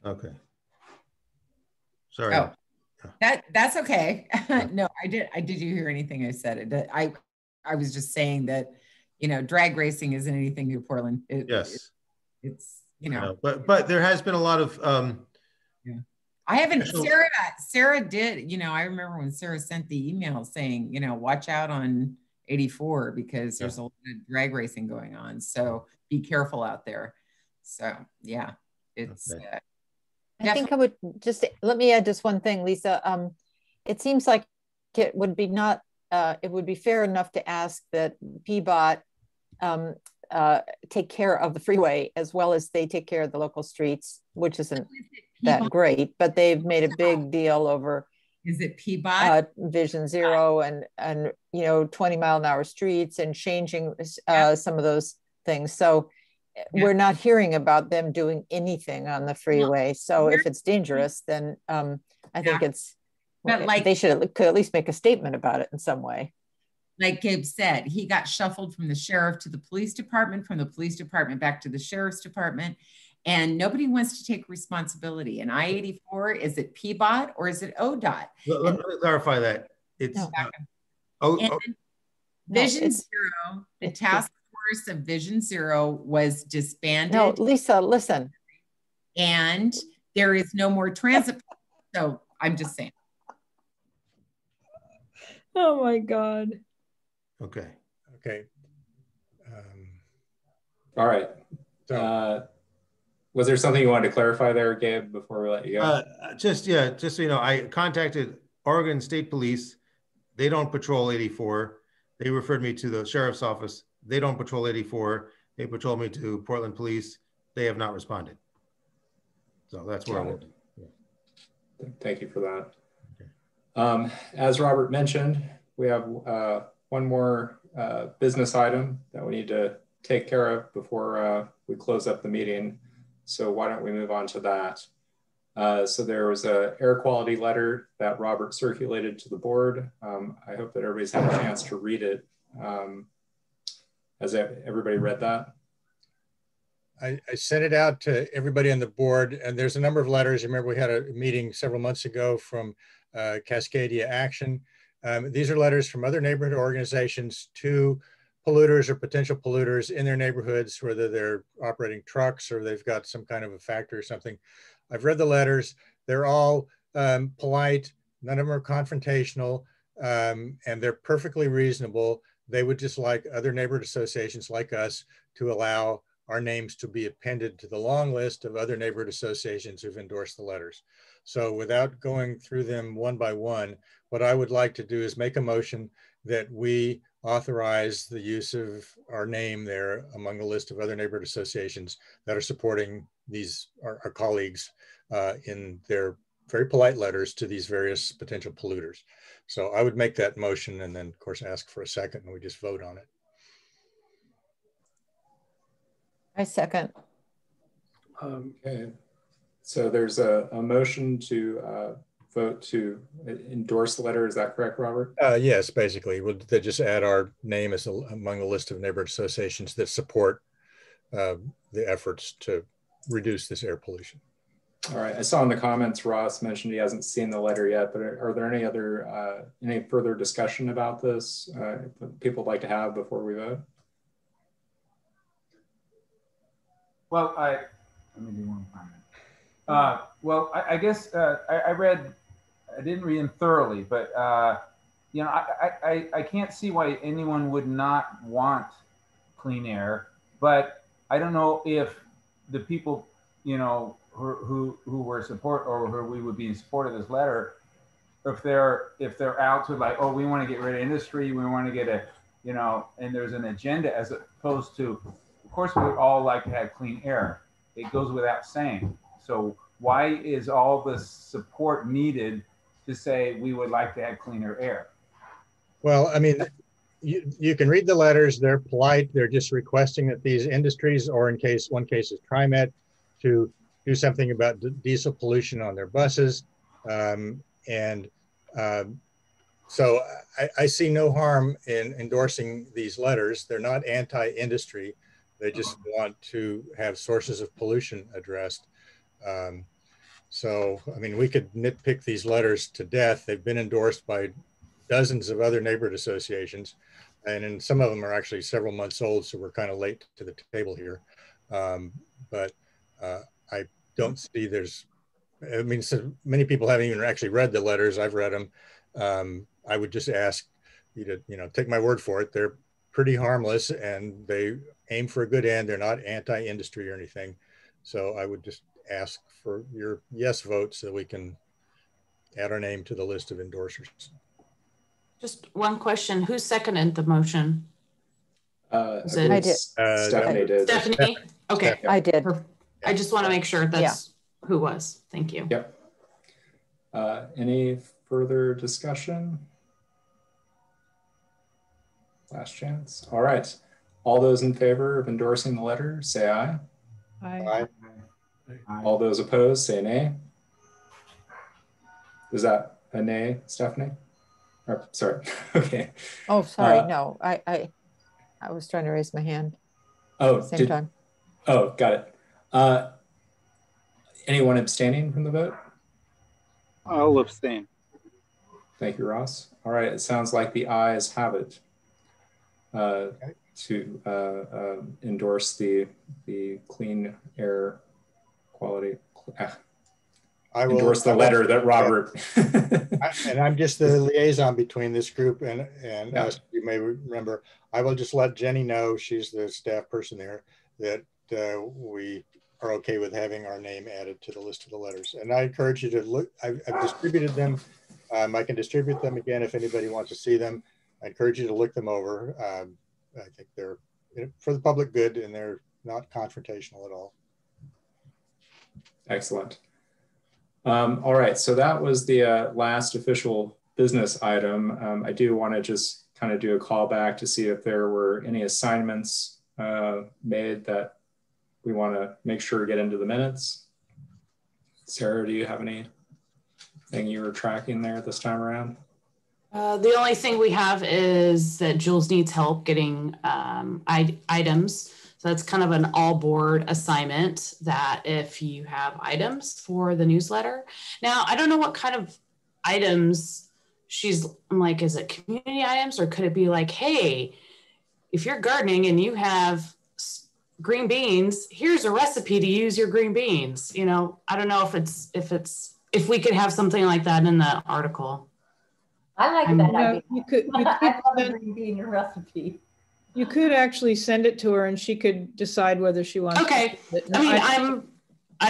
Okay. Sorry. Oh, that's okay. No, did you hear anything I said? I was just saying that, you know, drag racing isn't anything new, Portland. Yes. It's, you know. But there has been a lot of yeah. I haven't, Sarah did, you know, I remember when Sarah sent the email saying, you know, watch out on 84 because there's a lot of drag racing going on. So be careful out there. So yeah, it's I think I would just, let me add just one thing, Lisa. It seems like it would be it would be fair enough to ask that PBOT take care of the freeway as well as they take care of the local streets, which isn't that great, but they've made a big deal over. Is it PBOT? Vision Zero and you know, 20-mile-an-hour streets and changing some of those things. So we're not hearing about them doing anything on the freeway. So if it's dangerous, then I think it's, but like they could at least make a statement about it in some way. Like Gabe said, he got shuffled from the sheriff to the police department, from the police department back to the sheriff's department, and nobody wants to take responsibility. And I-84, is it PBOT or is it ODOT? Let me clarify that. It's Vision Zero, the task force of Vision Zero was disbanded. No, Lisa, listen. And there is no more transit. So I'm just saying. Oh my God. Okay. All right. Was there something you wanted to clarify there, Gabe, before we let you go? Just so you know, I contacted Oregon State Police. They don't patrol 84. They referred me to the sheriff's office. They don't patrol 84. They patrol me to Portland Police. They have not responded. So that's where I'm at. Yeah. Thank you for that. Okay. As Robert mentioned, we have one more business item that we need to take care of before we close up the meeting. So why don't we move on to that? So there was an air quality letter that Robert circulated to the board. I hope that everybody's had a chance to read it. Has everybody read that? I sent it out to everybody on the board, and there's a number of letters. You remember we had a meeting several months ago from Cascadia Action. These are letters from other neighborhood organizations to polluters or potential polluters in their neighborhoods, whether they're operating trucks or they've got some kind of a factory or something. I've read the letters. They're all polite. None of them are confrontational, and they're perfectly reasonable. They would just like other neighborhood associations like us to allow our names to be appended to the long list of other neighborhood associations who've endorsed the letters. So without going through them one by one, what I would like to do is make a motion that we authorize the use of our name there among the list of other neighborhood associations that are supporting these, our colleagues in their very polite letters to these various potential polluters. So I would make that motion and then of course ask for a second and we just vote on it. I second. Okay, so there's a motion to vote to endorse the letter. Is that correct, Robert? Yes, basically. They just add our name as among the list of neighborhood associations that support the efforts to reduce this air pollution. All right. I saw in the comments Ross mentioned he hasn't seen the letter yet, but are there any other any further discussion about this people would like to have before we vote? Well, let me do one comment. Well, I guess I didn't read them thoroughly, but you know, I can't see why anyone would not want clean air, but I don't know if the people, you know, who were support or who we would be in support of this letter, if they're out to like, oh, we want to get rid of industry, we want to get a, you know, and there's an agenda as opposed to, of course, we would all like to have clean air. It goes without saying. So why is all this support needed to say we would like to have cleaner air? Well, I mean, you can read the letters. They're polite. They're just requesting that these industries, or in one case is TriMet, to do something about diesel pollution on their buses. So I see no harm in endorsing these letters. They're not anti-industry. They just want to have sources of pollution addressed. So, I mean, we could nitpick these letters to death. They've been endorsed by dozens of other neighborhood associations, and some of them are actually several months old, so we're kind of late to the table here. But I don't see I mean, so many people haven't even actually read the letters. I've read them. I would just ask you to, you know, take my word for it. They're pretty harmless and they aim for a good end. They're not anti-industry or anything. So I would just ask for your yes vote so we can add our name to the list of endorsers. Just one question. Who seconded the motion? I did. Stephanie did. Stephanie? Okay. Stephanie. I did. I just want to make sure that's who was. Thank you. Yep. Any further discussion? Last chance. All right. All those in favor of endorsing the letter, say aye. Aye. Aye. All those opposed, say nay. Is that a nay, Stephanie? Or, sorry. Okay. Oh, sorry. No, I was trying to raise my hand. Oh, at the same time. Oh, got it. Anyone abstaining from the vote? I'll abstain. Thank you, Ross. All right. It sounds like the ayes have it to endorse the clean air quality. I will endorse the letter that Robert. And I'm just the liaison between this group and us. You may remember, I will just let Jenny know, she's the staff person there, that we are okay with having our name added to the list of the letters. And I encourage you to look, I've distributed them. I can distribute them again if anybody wants to see them. I encourage you to look them over. I think they're for the public good and they're not confrontational at all. Excellent. All right, so that was the last official business item. I do want to just kind of do a call back to see if there were any assignments made that we want to make sure to get into the minutes. Sarah, do you have anything you were tracking there this time around? The only thing we have is that Jules needs help getting items. So that's kind of an all board assignment that if you have items for the newsletter. Now, I don't know what kind of items I'm like, is it community items or could it be like, hey, if you're gardening and you have green beans, here's a recipe to use your green beans. You know, I don't know if we could have something like that in the article. I like that idea. You could I love a green bean recipe. You could actually send it to her and she could decide whether she wants okay. to. No, I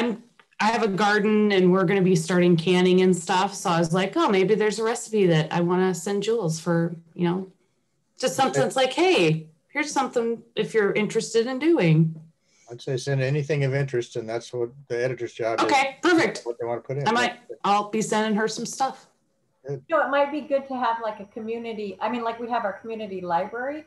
mean, I have a garden and we're going to be starting canning and stuff. So I was like, oh, maybe there's a recipe that I want to send Jules for, you know, just something that's like, hey, here's something if you're interested in doing. I'd say send anything of interest, and that's what the editor's job is. Okay, perfect. What they want to put in. I'll be sending her some stuff. Good. You know, it might be good to have like a community. I mean, like we have our community library.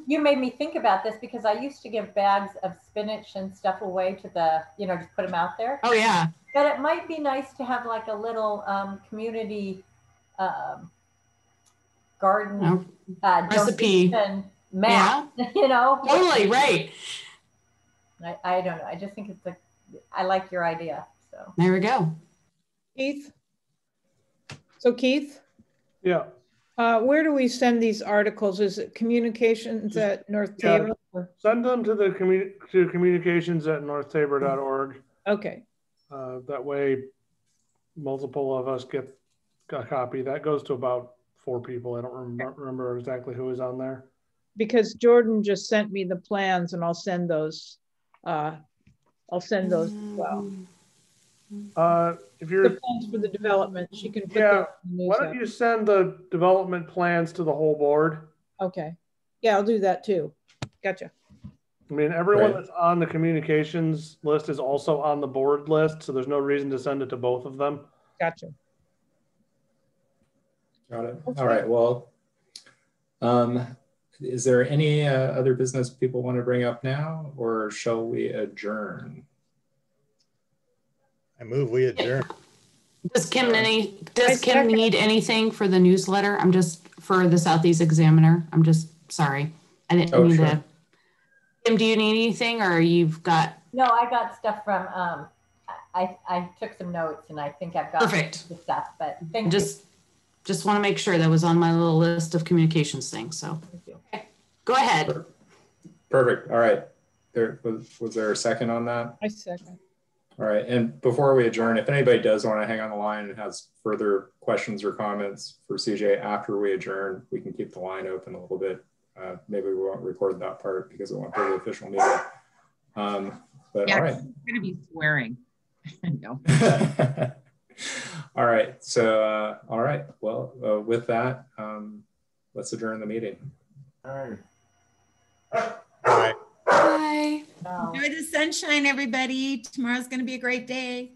You made me think about this because I used to give bags of spinach and stuff away to the, you know, just put them out there. Oh yeah. But it might be nice to have like a little community garden recipe map. Yeah. You know. Totally right. I don't know. I just think it's I like your idea. So there we go. Keith. So Keith. Yeah. Where do we send these articles? Is it communications at North Tabor? Send them to the communications at northtabor.org. Okay. That way, multiple of us get a copy. That goes to about 4 people. I don't remember exactly who is on there. Because Jordan just sent me the plans, and I'll send those. As well. If you're the plans for the development, she can put why don't you send the development plans to the whole board? Okay. Yeah, I'll do that too. Gotcha. I mean, everyone that's on the communications list is also on the board list, so there's no reason to send it to both of them. Gotcha. Got it. Okay. All right. Well, is there any other business people want to bring up now, or shall we adjourn? I move we adjourn. Does Kim need anything for the newsletter? I'm just for the Southeast Examiner. I'm just sorry. I didn't mean to. Kim, do you need anything, or you've got? No, I got stuff from. I took some notes, and I think I've got the stuff. But thank you. Just want to make sure that was on my little list of communications things. So, okay. Go ahead. Perfect. All right. Was there a second on that? I second. All right, and before we adjourn, if anybody does want to hang on the line and has further questions or comments for CJ after we adjourn, we can keep the line open a little bit. Maybe we won't record that part because it won't be the official meeting. But yeah, all right. I'm going to be swearing. No. All right, so all right, well, with that, let's adjourn the meeting. All right. Bye. Enjoy the sunshine, everybody. Tomorrow's going to be a great day.